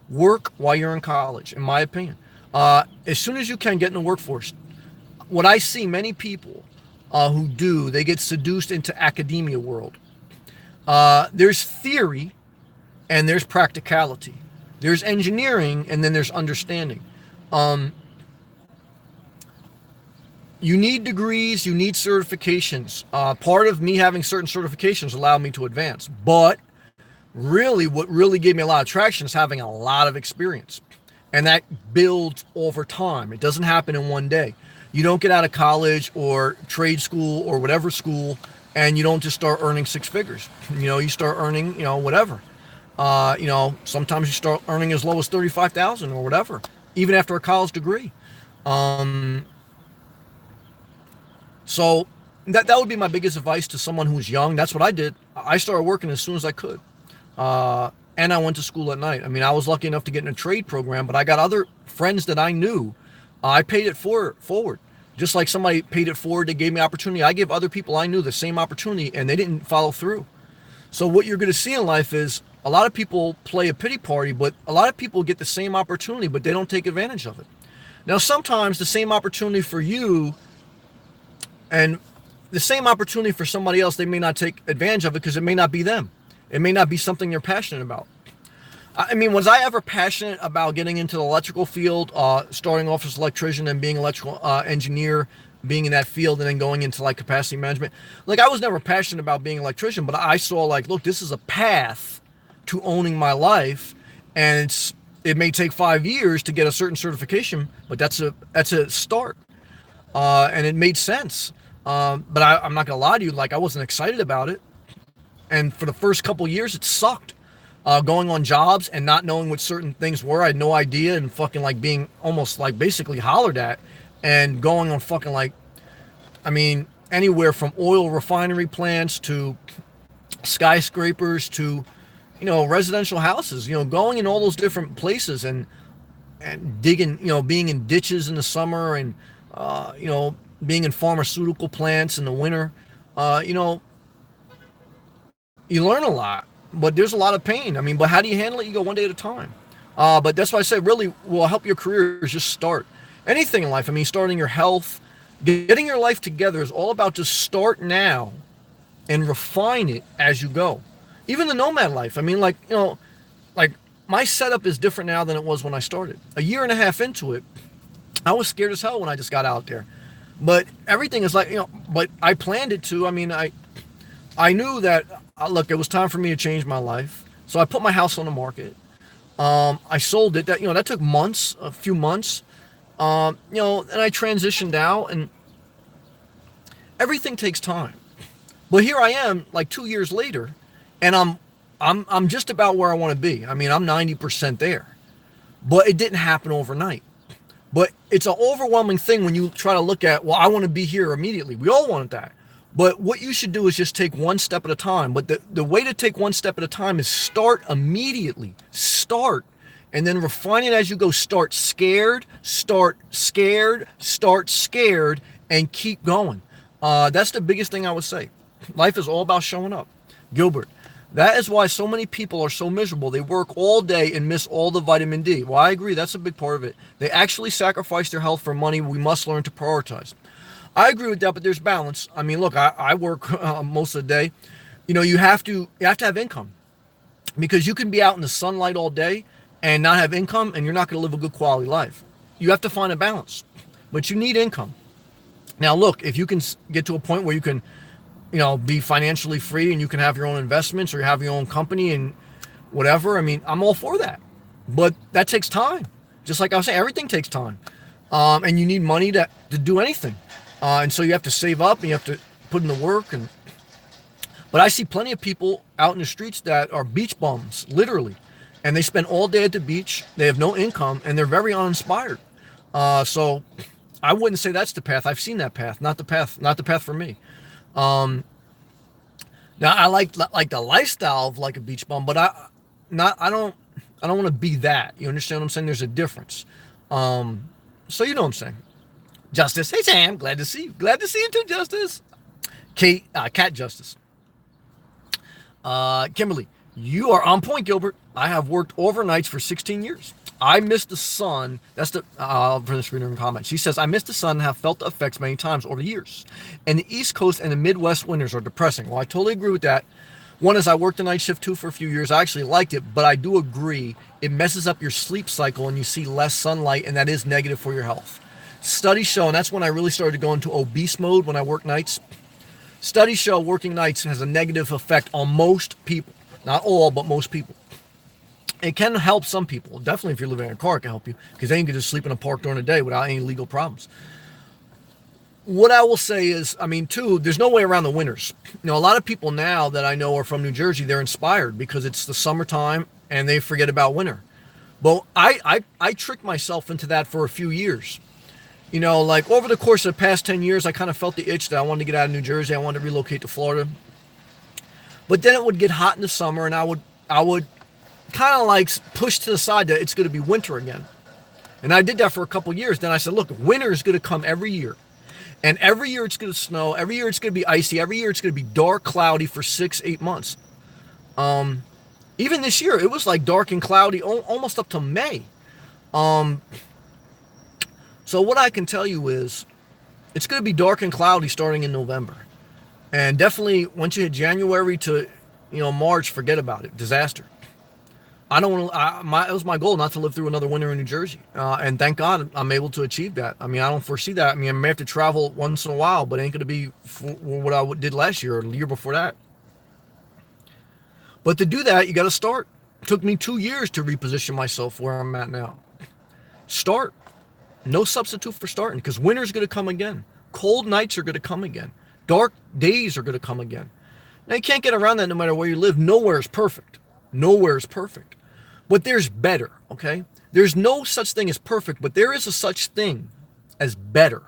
S1: Work while you're in college, in my opinion. As soon as you can, get in the workforce. What I see many people who do, they get seduced into academia world. There's theory and there's practicality. There's engineering and then there's understanding. You need degrees, you need certifications. Part of me having certain certifications allowed me to advance. But really, what really gave me a lot of traction is having a lot of experience. And that builds over time. It doesn't happen in one day. You don't get out of college or trade school or whatever school and you don't just start earning 6 figures. You start earning, whatever. Sometimes you start earning as low as $35,000 or whatever, even after a college degree. So that would be my biggest advice to someone who's young. That's what I did. I started working as soon as I could. And I went to school at night. I mean, I was lucky enough to get in a trade program, but I got other friends that I knew. I paid it forward. Just like somebody paid it forward, they gave me opportunity. I gave other people I knew the same opportunity and they didn't follow through. So what you're going to see in life is a lot of people play a pity party, but a lot of people get the same opportunity, but they don't take advantage of it. Now, sometimes the same opportunity for you and the same opportunity for somebody else, they may not take advantage of it because it may not be them. It may not be something they're passionate about. I mean, was I ever passionate about getting into the electrical field, starting off as an electrician and being an electrical engineer, being in that field and then going into like capacity management? Like, I was never passionate about being an electrician, but I saw like, look, this is a path to owning my life, and it may take 5 years to get a certain certification, but that's a start, and it made sense. But I'm not gonna lie to you, like I wasn't excited about it, And for the first couple of years, it sucked. Going on jobs and not knowing what certain things were. I had no idea, and fucking like being almost like basically hollered at, and going on fucking like, I mean, anywhere from oil refinery plants to skyscrapers to, residential houses, going in all those different places and digging, being in ditches in the summer and, being in pharmaceutical plants in the winter. You learn a lot, but there's a lot of pain. I mean, but how do you handle it? You go one day at a time. But that's why I say really will help your career is just start. Anything in life. I mean, starting your health, getting your life together is all about just start now and refine it as you go. Even the nomad life. I mean, like my setup is different now than it was when I started. A year and a half into it, I was scared as hell when I just got out there. But everything is like, but I planned it to. I mean, I knew that, look, it was time for me to change my life. So I put my house on the market. I sold it. That took months, a few months. And I transitioned out, and everything takes time. But here I am, like 2 years later, and I'm just about where I want to be. I mean, I'm 90% there. But it didn't happen overnight. But it's an overwhelming thing when you try to look at, well, I want to be here immediately. We all want that. But what you should do is just take one step at a time. But the way to take one step at a time is start immediately. Start. And then refine it as you go. Start scared, and keep going. That's the biggest thing I would say. Life is all about showing up. Gilbert. That is why so many people are so miserable. They work all day and miss all the vitamin D. Well, I agree. That's a big part of it. They actually sacrifice their health for money. We must learn to prioritize. I agree with that, but there's balance. I mean, look, I work most of the day. You have to have income, because you can be out in the sunlight all day and not have income, and you're not going to live a good quality life. You have to find a balance, but you need income. Now, look, if you can get to a point where you can, be financially free and you can have your own investments or you have your own company and whatever, I mean, I'm all for that. But that takes time. Just like I was saying, everything takes time. And you need money to do anything. And so you have to save up and you have to put in the work. But I see plenty of people out in the streets that are beach bums, literally. And they spend all day at the beach. They have no income and they're very uninspired. So I wouldn't say that's the path. I've seen that path, not the path for me. Now I like the lifestyle of like a beach bum, but I don't want to be that. You understand what I'm saying? There's a difference. So you know what I'm saying. Justice, hey Sam, glad to see you. Glad to see you too, Justice. Cat Justice. Kimberly, you are on point, Gilbert. I have worked overnights for 16 years. I miss the sun. That's the for this reader in comments. She says, I miss the sun and have felt the effects many times over the years. And the East Coast and the Midwest winters are depressing. Well, I totally agree with that. One is I worked the night shift too for a few years. I actually liked it, but I do agree it messes up your sleep cycle and you see less sunlight, and that is negative for your health. Studies show, and that's when I really started to go into obese mode when I work nights. Studies show working nights has a negative effect on most people. Not all, but most people. It can help some people. Definitely if you're living in a car, it can help you, because then you can just sleep in a park during the day without any legal problems. What I will say is, I mean, too, there's no way around the winters. A lot of people now that I know are from New Jersey, they're inspired because it's the summertime and they forget about winter. But I tricked myself into that for a few years. Like over the course of the past 10 years, I kind of felt the itch that I wanted to get out of New Jersey. I wanted to relocate to Florida. But then it would get hot in the summer and I would kind of like push to the side that it's going to be winter again. And I did that for a couple years. Then I said, look, winter is going to come every year. And every year it's going to snow. Every year it's going to be icy. Every year it's going to be dark, cloudy for 6-8 months. Even this year, it was like dark and cloudy almost up to May. So what I can tell you is it's going to be dark and cloudy starting in November. And definitely once you hit January to, March, forget about it. Disaster. I don't want to, it was my goal not to live through another winter in New Jersey. And thank God I'm able to achieve that. I mean, I don't foresee that. I mean, I may have to travel once in a while, but it ain't going to be what I did last year or the year before that. But to do that, you got to start. It took me 2 years to reposition myself where I'm at now. Start. No substitute for starting, because winter's going to come again. Cold nights are going to come again. Dark days are going to come again. Now, you can't get around that no matter where you live. Nowhere is perfect. Nowhere is perfect. But there's better, okay? There's no such thing as perfect, but there is a such thing as better.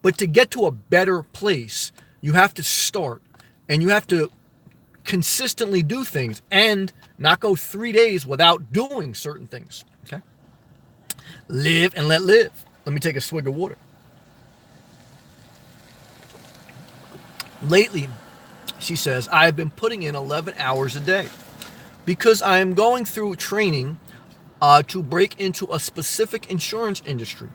S1: But to get to a better place, you have to start and you have to consistently do things and not go 3 days without doing certain things, okay? Live and let live. Let me take a swig of water. Lately, she says, I have been putting in 11 hours a day because I am going through training to break into a specific insurance industry.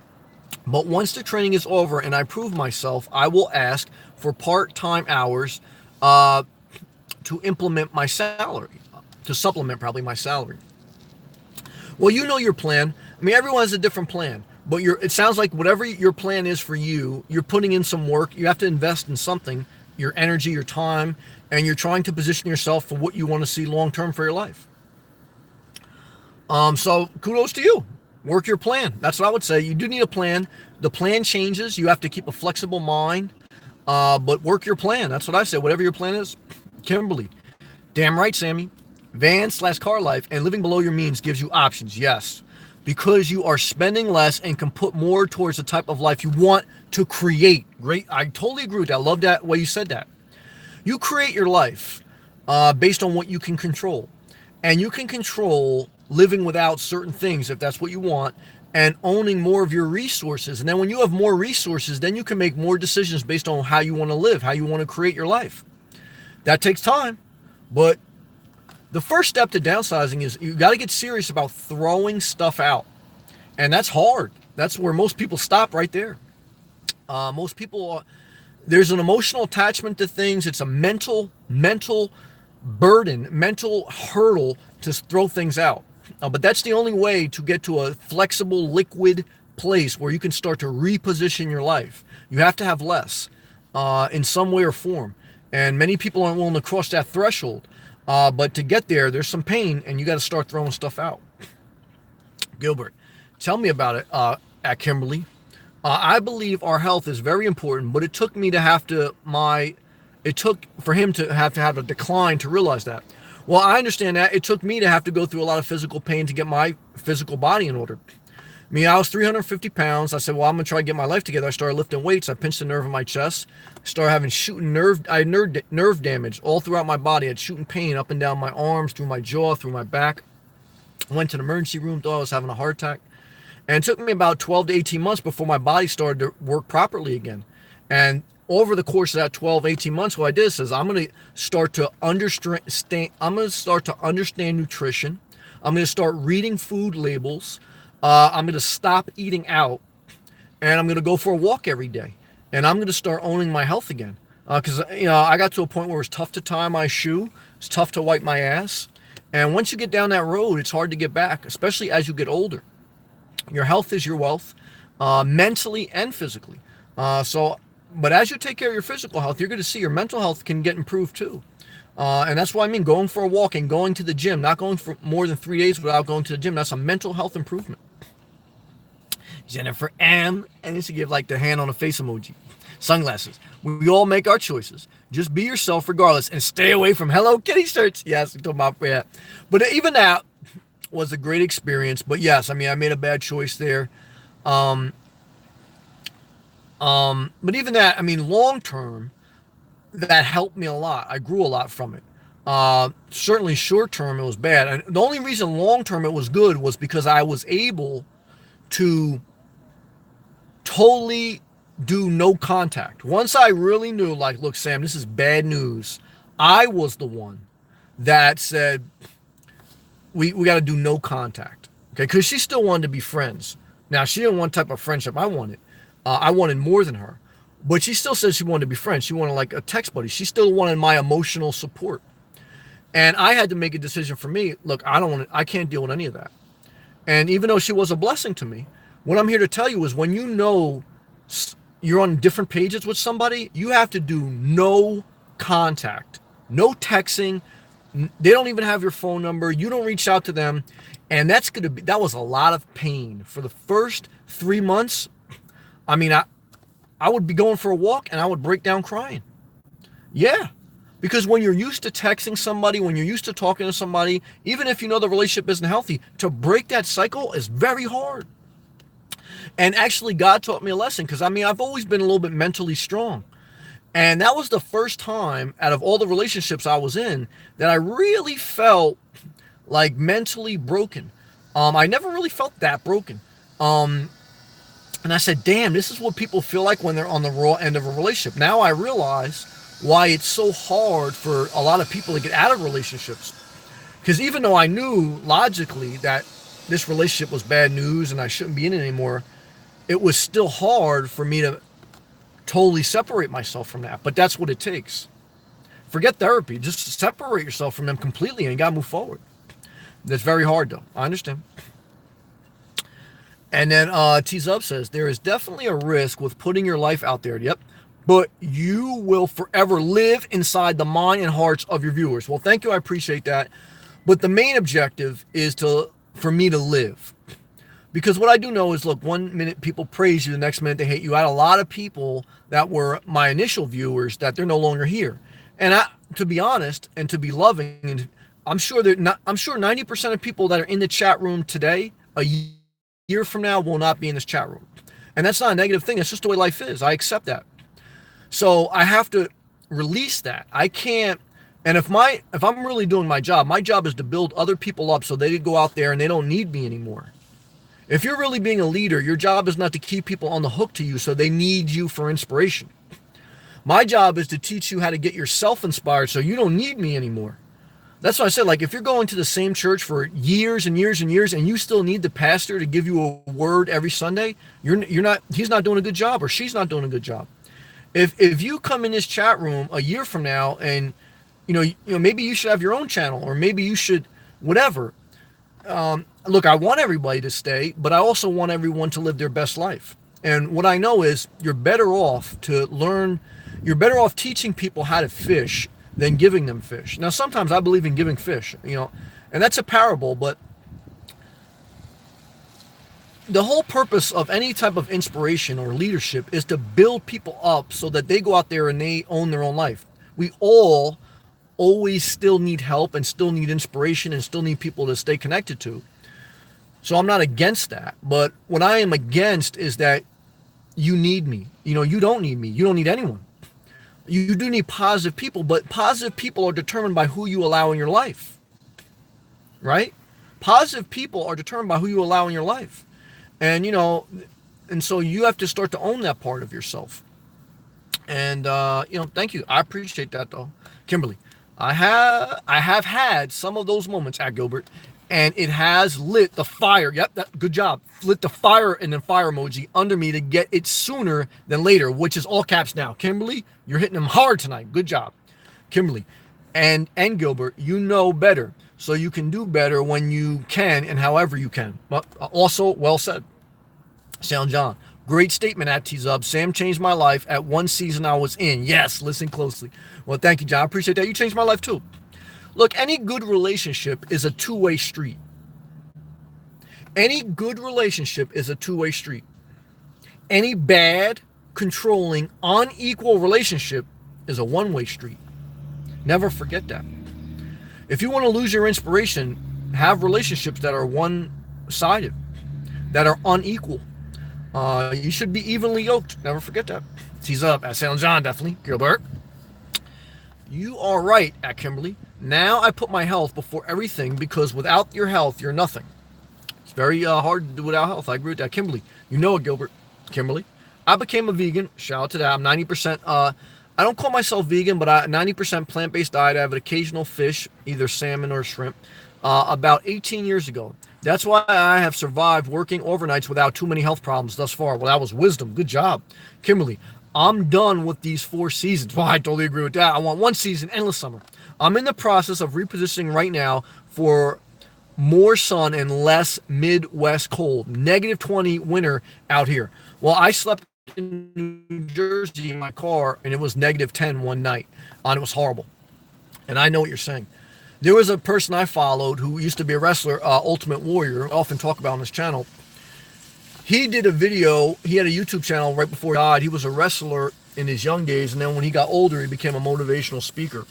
S1: But once the training is over and I prove myself, I will ask for part-time hours to implement my salary, to supplement probably my salary. Well, you know your plan. I mean, everyone has a different plan, but it sounds like whatever your plan is for you, you're putting in some work. You have to invest in something, your energy, your time, and you're trying to position yourself for what you want to see long-term for your life. So kudos to you. Work your plan. That's what I would say. You do need a plan. The plan changes. You have to keep a flexible mind, but work your plan. That's what I say. Whatever your plan is. Kimberly. Damn right, Sammy. Van/car life and living below your means gives you options. Yes. Because you are spending less and can put more towards the type of life you want to create. Great. I totally agree with that. I love that way you said that. You create your life based on what you can control. And you can control living without certain things if that's what you want, and owning more of your resources. And then when you have more resources, then you can make more decisions based on how you want to live, how you want to create your life. That takes time, but the first step to downsizing is you got to get serious about throwing stuff out. And that's hard. That's where most people stop right there. Most people, there's an emotional attachment to things. It's a mental burden, mental hurdle to throw things out. But that's the only way to get to a flexible, liquid place where you can start to reposition your life. You have to have less in some way or form. And many people aren't willing to cross that threshold. But to get there, there's some pain, and you got to start throwing stuff out. Gilbert, tell me about it at Kimberly. I believe our health is very important, but it took me to have to, it took for him to have a decline to realize that. Well, I understand that. It took me to have to go through a lot of physical pain to get my physical body in order. I mean, I was 350 pounds. I said, well, I'm going to try to get my life together. I started lifting weights. I pinched a nerve in my chest. Started having I had nerve damage all throughout my body. I had shooting pain up and down my arms, through my jaw, through my back. I went to the emergency room, thought I was having a heart attack. And it took me about 12 to 18 months before my body started to work properly again. And over the course of that 12, 18 months, what I did is I'm going to start to understand nutrition. I'm going to start reading food labels. I'm going to stop eating out, and I'm going to go for a walk every day. And I'm going to start owning my health again. Because, I got to a point where it's tough to tie my shoe. It's tough to wipe my ass. And once you get down that road, it's hard to get back, especially as you get older. Your health is your wealth, mentally and physically. But as you take care of your physical health, you're going to see your mental health can get improved too. And that's why I mean going for a walk and going to the gym, not going for more than 3 days without going to the gym. That's a mental health improvement. Jennifer M. And it's to give like the hand on the face emoji. Sunglasses. We all make our choices. Just be yourself regardless and stay away from Hello Kitty shirts. Yes, we talking about that. But even that was a great experience. But yes, I mean, I made a bad choice there. But even that, I mean, long term, that helped me a lot. I grew a lot from it. Certainly short term, it was bad. And the only reason long term it was good was because I was able to totally do no contact. Once I really knew, like, look, Sam, this is bad news, I was the one that said, we got to do no contact. Okay, because she still wanted to be friends. Now, she didn't want the type of friendship I wanted. I wanted more than her. But she still said she wanted to be friends. She wanted like a text buddy. She still wanted my emotional support. And I had to make a decision for me. Look, I can't deal with any of that. And even though she was a blessing to me, what I'm here to tell you is when you know you're on different pages with somebody, you have to do no contact, no texting. They don't even have your phone number. You don't reach out to them. And that was a lot of pain for the first 3 months. I mean, I would be going for a walk and I would break down crying. Yeah, Because when you're used to texting somebody, when you're used to talking to somebody, even if you know the relationship isn't healthy, to break that cycle is very hard. And actually, God taught me a lesson, because I mean, I've always been a little bit mentally strong. And that was the first time out of all the relationships I was in that I really felt like mentally broken. I never really felt that broken. And I said, damn, this is what people feel like when they're on the raw end of a relationship. Now I realize why it's so hard for a lot of people to get out of relationships. Because even though I knew logically that this relationship was bad news and I shouldn't be in it anymore, it was still hard for me to totally separate myself from that. But that's what it takes. Forget therapy. Just separate yourself from them completely and you got to move forward. That's very hard, though. I understand. And then T-Zub says, there is definitely a risk with putting your life out there. Yep. But you will forever live inside the mind and hearts of your viewers. Well, thank you. I appreciate that. But the main objective is for me to live. Because what I do know is, look, one minute people praise you, the next minute they hate you. I had a lot of people that were my initial viewers that they're no longer here. And to be honest and to be loving, and I'm sure 90% of people that are in the chat room today, a year from now, will not be in this chat room. And that's not a negative thing. That's just the way life is. I accept that. So I have to release that. I can't. And if I'm really doing my job is to build other people up so they go out there and they don't need me anymore. If you're really being a leader, your job is not to keep people on the hook to you so they need you for inspiration. My job is to teach you how to get yourself inspired so you don't need me anymore. That's what I said. Like, if you're going to the same church for years and years and years and you still need the pastor to give you a word every Sunday, he's not doing a good job, or she's not doing a good job. If you come in this chat room a year from now and you know maybe you should have your own channel, or maybe you should whatever. Look, I want everybody to stay, but I also want everyone to live their best life. And what I know is you're better off teaching people how to fish than giving them fish. Now, sometimes I believe in giving fish, and that's a parable, but the whole purpose of any type of inspiration or leadership is to build people up so that they go out there and they own their own life. We all always still need help and still need inspiration and still need people to stay connected to. So I'm not against that. But what I am against is that you need me. You don't need me. You don't need anyone. You do need positive people, but positive people are determined by who you allow in your life. Right? Positive people are determined by who you allow in your life. And, and so you have to start to own that part of yourself. And, thank you. I appreciate that, though. Kimberly, I have had some of those moments at Gilbert, and it has lit the fire. Yep, good job. Lit the fire and then fire emoji under me to get it sooner than later, which is all caps now. Kimberly, you're hitting them hard tonight. Good job. Kimberly and Gilbert, you know better. So you can do better when you can and however you can. But also, well said. Sound John. Great statement at T-Zub. Sam changed my life at one season I was in. Yes, listen closely. Well, thank you, John. I appreciate that. You changed my life too. Look, any good relationship is a two-way street. Any good relationship is a two-way street. Any bad, controlling, unequal relationship is a one-way street. Never forget that. If you want to lose your inspiration, have relationships that are one-sided, that are unequal. You should be evenly yoked. Never forget that. He's up at Sound John, definitely. Gilbert. You are right at Kimberly. Now I put my health before everything, because without your health, you're nothing. It's very hard to do without health. I agree with that. Kimberly, you know it, Gilbert. Kimberly. I became a vegan. Shout out to that. I'm 90%. I don't call myself vegan, but 90% plant-based diet. I have an occasional fish, either salmon or shrimp, about 18 years ago. That's why I have survived working overnights without too many health problems thus far. Well, that was wisdom. Good job. Kimberly, I'm done with these 4 seasons. Well, I totally agree with that. I want 1 season, endless summer. I'm in the process of repositioning right now for more sun and less Midwest cold. -20 winter out here. Well, I slept in New Jersey in my car, and it was -10 one night, and it was horrible. And I know what you're saying. There was a person I followed who used to be a wrestler, Ultimate Warrior. I often talk about on this channel. He did a video. He had a YouTube channel right before he died. He was a wrestler in his young days, and then when he got older, he became a motivational speaker.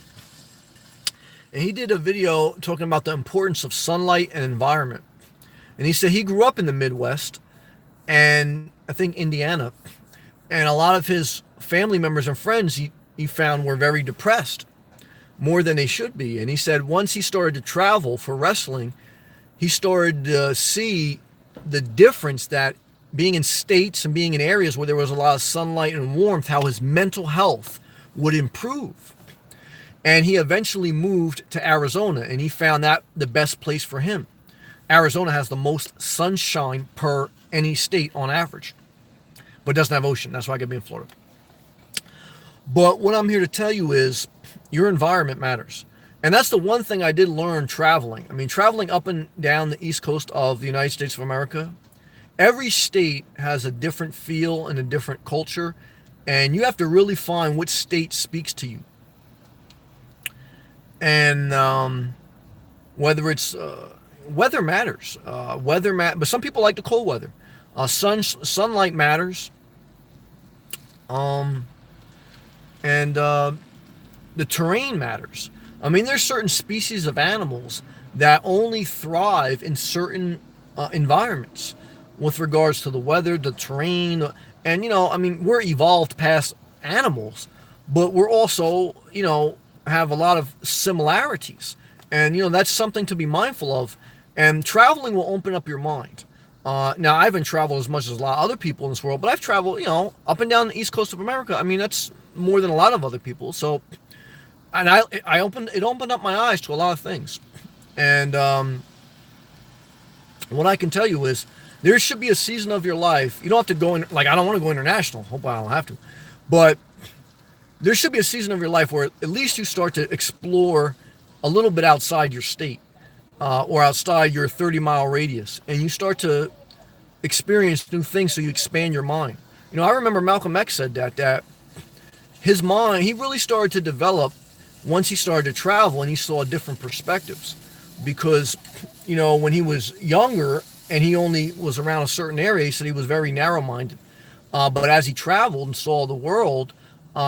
S1: and he did a video talking about the importance of sunlight and environment. And he said he grew up in the Midwest and I think Indiana, and a lot of his family members and friends he found were very depressed, more than they should be. And he said once he started to travel for wrestling, he started to see the difference that being in states and being in areas where there was a lot of sunlight and warmth, how his mental health would improve. And he eventually moved to Arizona, and he found that the best place for him. Arizona has the most sunshine per any state on average, but doesn't have ocean. That's why I could be in Florida. But what I'm here to tell you is your environment matters. And that's the one thing I did learn traveling. I mean, traveling up and down the East Coast of the United States of America, every state has a different feel and a different culture, and you have to really find which state speaks to you. And whether it's weather matters, but some people like the cold weather. Sunlight matters, and the terrain matters. I mean, there's certain species of animals that only thrive in certain environments with regards to the weather, the terrain, and I mean, we're evolved past animals, but we're also, have a lot of similarities, and that's something to be mindful of. And traveling will open up your mind. Now, I haven't traveled as much as a lot of other people in this world, but I've traveled, up and down the East Coast of America. I mean, that's more than a lot of other people. So, and it opened up my eyes to a lot of things. And what I can tell you is there should be a season of your life. You don't have to go in, like, I don't want to go international. Hope I don't have to. But there should be a season of your life where at least you start to explore a little bit outside your state, or outside your 30-mile radius, and you start to experience new things, so you expand your mind. I remember Malcolm X said that his mind, he really started to develop once he started to travel and he saw different perspectives. Because, when he was younger and he only was around a certain area, he said he was very narrow-minded. But as he traveled and saw the world,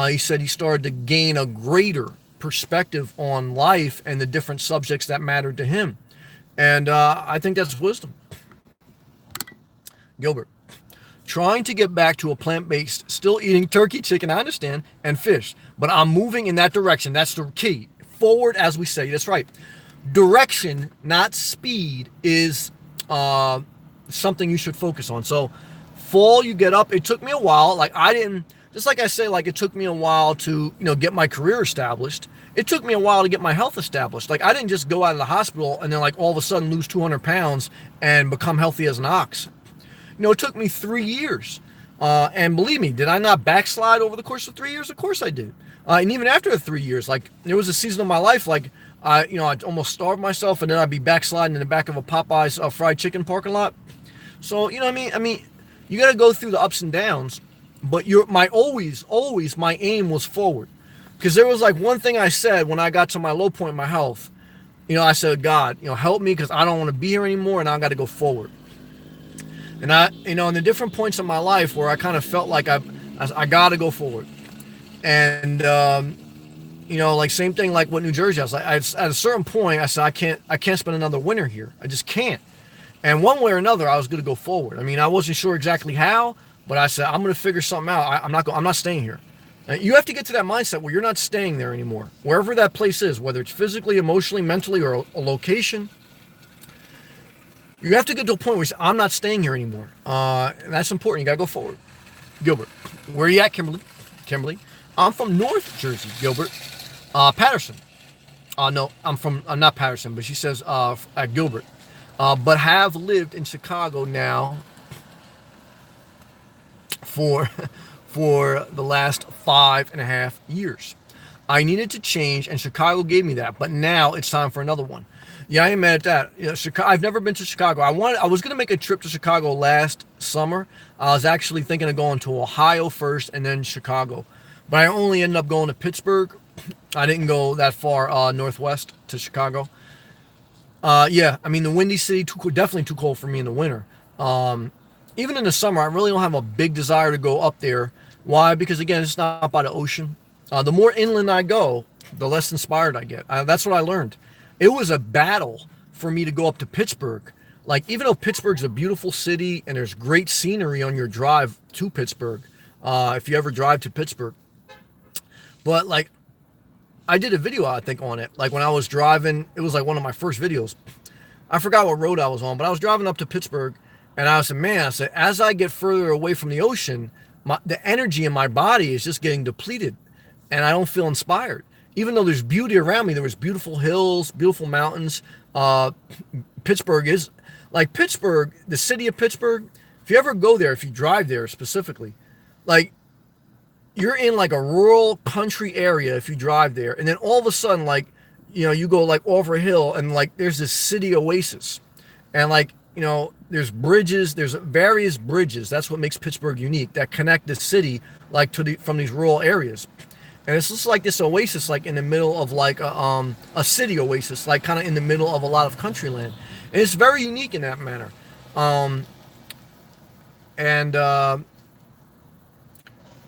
S1: he said he started to gain a greater perspective on life and the different subjects that mattered to him. And I think that's wisdom. Gilbert, trying to get back to a plant-based, still eating turkey, chicken, I understand, and fish, but I'm moving in that direction. That's the key. Forward, as we say. That's right. Direction, not speed, is something you should focus on. So fall, you get up. It took me a while. Just like I say, it took me a while to, get my career established. It took me a while to get my health established. I didn't just go out of the hospital and then all of a sudden lose 200 pounds and become healthy as an ox. It took me 3 years. And believe me, did I not backslide over the course of 3 years? Of course I did. And even after the 3 years, there was a season of my life, I'd almost starve myself and then I'd be backsliding in the back of a Popeye's fried chicken parking lot. So, I mean, you got to go through the ups and downs. But my aim was forward. Because there was one thing I said when I got to my low point in my health. I said, God, help me, because I don't want to be here anymore and I got to go forward. And in the different points in my life where I kind of felt like I got to go forward. And, same thing with New Jersey. I was at a certain point, I said, I can't spend another winter here. I just can't. And one way or another, I was going to go forward. I mean, I wasn't sure exactly how, but I said, I'm going to figure something out. I'm not staying here. You have to get to that mindset where you're not staying there anymore. Wherever that place is, whether it's physically, emotionally, mentally, or a location, you have to get to a point where you say, I'm not staying here anymore. And that's important. You got to go forward. Gilbert, where are you at, Kimberly? Kimberly, I'm from North Jersey, Gilbert. Patterson. No, I'm from, not Patterson, but she says at Gilbert. But have lived in Chicago now for the last 5.5 years. I needed to change, and Chicago gave me that. But now it's time for another one. Yeah, I ain't mad at that. Chicago, I've never been to Chicago. I was going to make a trip to Chicago last summer. I was actually thinking of going to Ohio first and then Chicago. But I only ended up going to Pittsburgh. I didn't go that far northwest to Chicago. Yeah, I mean, the Windy City, definitely too cold for me in the winter. Even in the summer, I really don't have a big desire to go up there. Why? Because, again, it's not by the ocean. The more inland I go, the less inspired I get. That's what I learned. It was a battle for me to go up to Pittsburgh. Like, even though Pittsburgh's a beautiful city and there's great scenery on your drive to Pittsburgh, if you ever drive to Pittsburgh, but like, I did a video, I think, on it. Like, when I was driving, it was like one of my first videos. I forgot what road I was on, but I was driving up to Pittsburgh, and I said, man, I said, as I get further away from the ocean, the energy in my body is just getting depleted, and I don't feel inspired. Even though there's beauty around me, there was beautiful hills, beautiful mountains. Pittsburgh is, like, Pittsburgh, the city of Pittsburgh, if you ever go there, if you drive there specifically, like, you're in like a rural country area if you drive there, and then all of a sudden, like, you go like over a hill, and like there's this city oasis, and like, there's bridges, there's various bridges. That's what makes Pittsburgh unique, that connect the city like from these rural areas. And it's just like this oasis, like in the middle of like a city oasis, like kind of in the middle of a lot of country land, and it's very unique in that manner.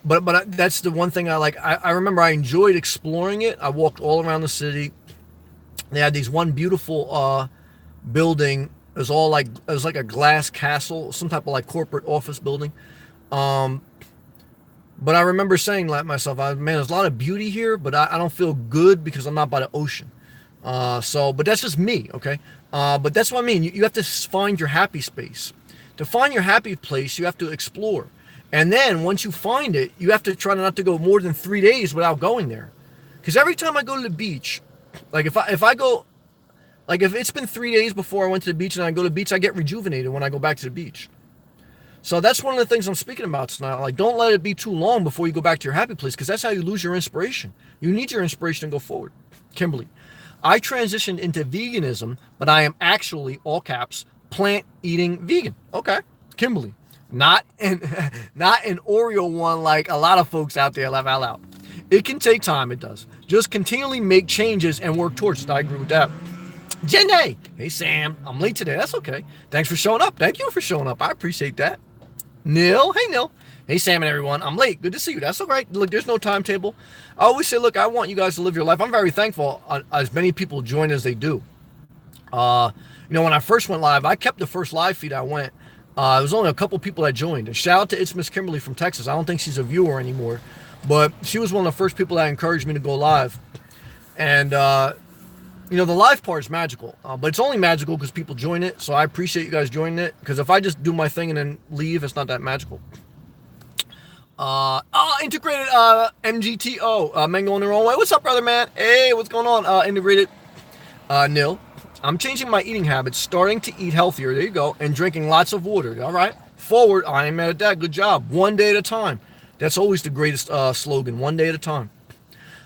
S1: But that's the one thing I like. I remember I enjoyed exploring it. I walked all around the city. They had these one beautiful building. It was like a glass castle, some type of like corporate office building. But I remember saying to myself, man, there's a lot of beauty here, but I don't feel good because I'm not by the ocean. But that's just me, okay? But that's what I mean. You have to find your happy space. To find your happy place, you have to explore. And then once you find it, you have to try not to go more than 3 days without going there. Because every time I go to the beach, like if I go, like if it's been 3 days before I went to the beach and I go to the beach, I get rejuvenated when I go back to the beach. So that's one of the things I'm speaking about tonight. Like, don't let it be too long before you go back to your happy place, because that's how you lose your inspiration. You need your inspiration to go forward. Kimberly, I transitioned into veganism, but I am actually, all caps, plant-eating vegan. Okay. Kimberly. Not an Oreo one like a lot of folks out there laugh out loud. It can take time, it does. Just continually make changes and work towards it. I agree with that. Jenny, hey Sam, I'm late today. That's okay. Thanks for showing up. Thank you for showing up. I appreciate that. Neil, hey Neil. Hey Sam and everyone. I'm late. Good to see you. That's all right. Look, there's no timetable. I always say, look, I want you guys to live your life. I'm very thankful as many people join as they do. When I first went live, I kept the first live feed I went. There was only a couple people that joined. And shout out to It's Miss Kimberly from Texas. I don't think she's a viewer anymore, but she was one of the first people that encouraged me to go live. And, the live part is magical, but it's only magical because people join it. So I appreciate you guys joining it, because if I just do my thing and then leave, it's not that magical. Integrated MGTO, Mango in the wrong way. What's up, brother, man? Hey, what's going on? Integrated Nil. I'm changing my eating habits, starting to eat healthier. There you go. And drinking lots of water. All right. Forward. I ain't mad at that. Good job. One day at a time. That's always the greatest slogan. One day at a time.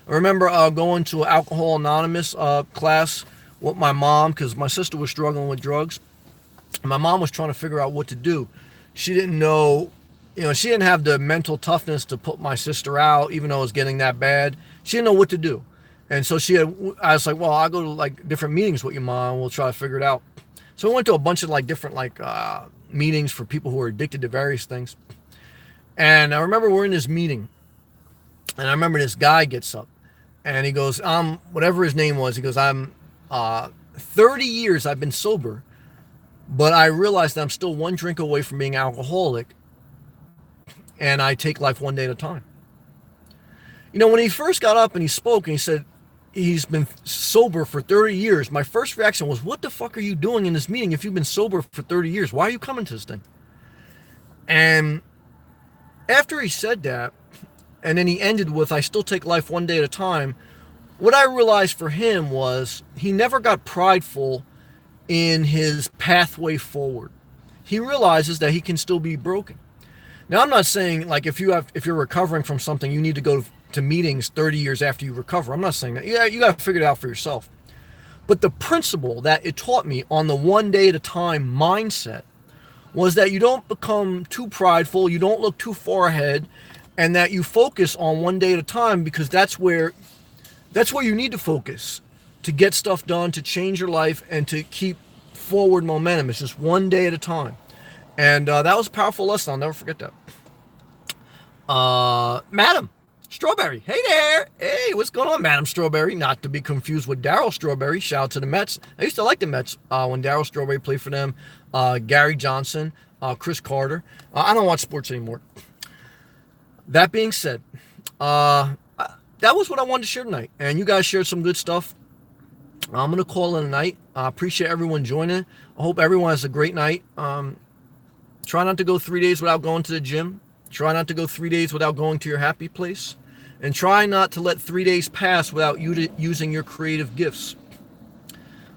S1: I remember going to an Alcohol Anonymous class with my mom, because my sister was struggling with drugs. My mom was trying to figure out what to do. She didn't know, she didn't have the mental toughness to put my sister out, even though it was getting that bad. She didn't know what to do. And so I was like, well, I'll go to like different meetings with your mom. We'll try to figure it out. So we went to a bunch of like different meetings for people who are addicted to various things. And I remember we're in this meeting, and I remember this guy gets up and he goes, whatever his name was, he goes, I'm 30 years I've been sober, but I realized that I'm still one drink away from being alcoholic, and I take life one day at a time. When he first got up and he spoke and he said he's been sober for 30 years, my first reaction was, what the fuck are you doing in this meeting if you've been sober for 30 years? Why are you coming to this thing? And after he said that, and then he ended with, I still take life one day at a time, what I realized for him was he never got prideful in his pathway forward. He realizes that he can still be broken. Now, I'm not saying like if you're recovering from something, you need to go to meetings 30 years after you recover. I'm not saying that. Yeah, you got to figure it out for yourself. But the principle that it taught me on the one day at a time mindset was that you don't become too prideful, you don't look too far ahead, and that you focus on one day at a time, because that's where you need to focus to get stuff done, to change your life, and to keep forward momentum. It's just one day at a time. And that was a powerful lesson. I'll never forget that. Madam, Strawberry. Hey there. Hey, what's going on, Madam Strawberry? Not to be confused with Darryl Strawberry. Shout out to the Mets. I used to like the Mets when Darryl Strawberry played for them. Gary Johnson, Chris Carter. I don't watch sports anymore. That being said, that was what I wanted to share tonight. And you guys shared some good stuff. I'm going to call it a night. I appreciate everyone joining. I hope everyone has a great night. Try not to go 3 days without going to the gym. Try not to go 3 days without going to your happy place. And try not to let 3 days pass without using your creative gifts.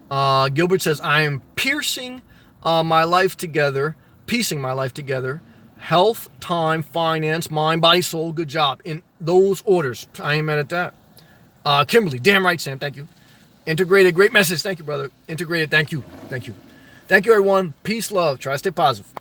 S1: Gilbert says, I am piecing my life together. Health, time, finance, mind, body, soul. Good job. In those orders. I ain't mad at that. Kimberly, damn right, Sam. Thank you. Integrated, great message. Thank you, brother. Integrated, thank you. Thank you. Thank you, everyone. Peace, love. Try to stay positive.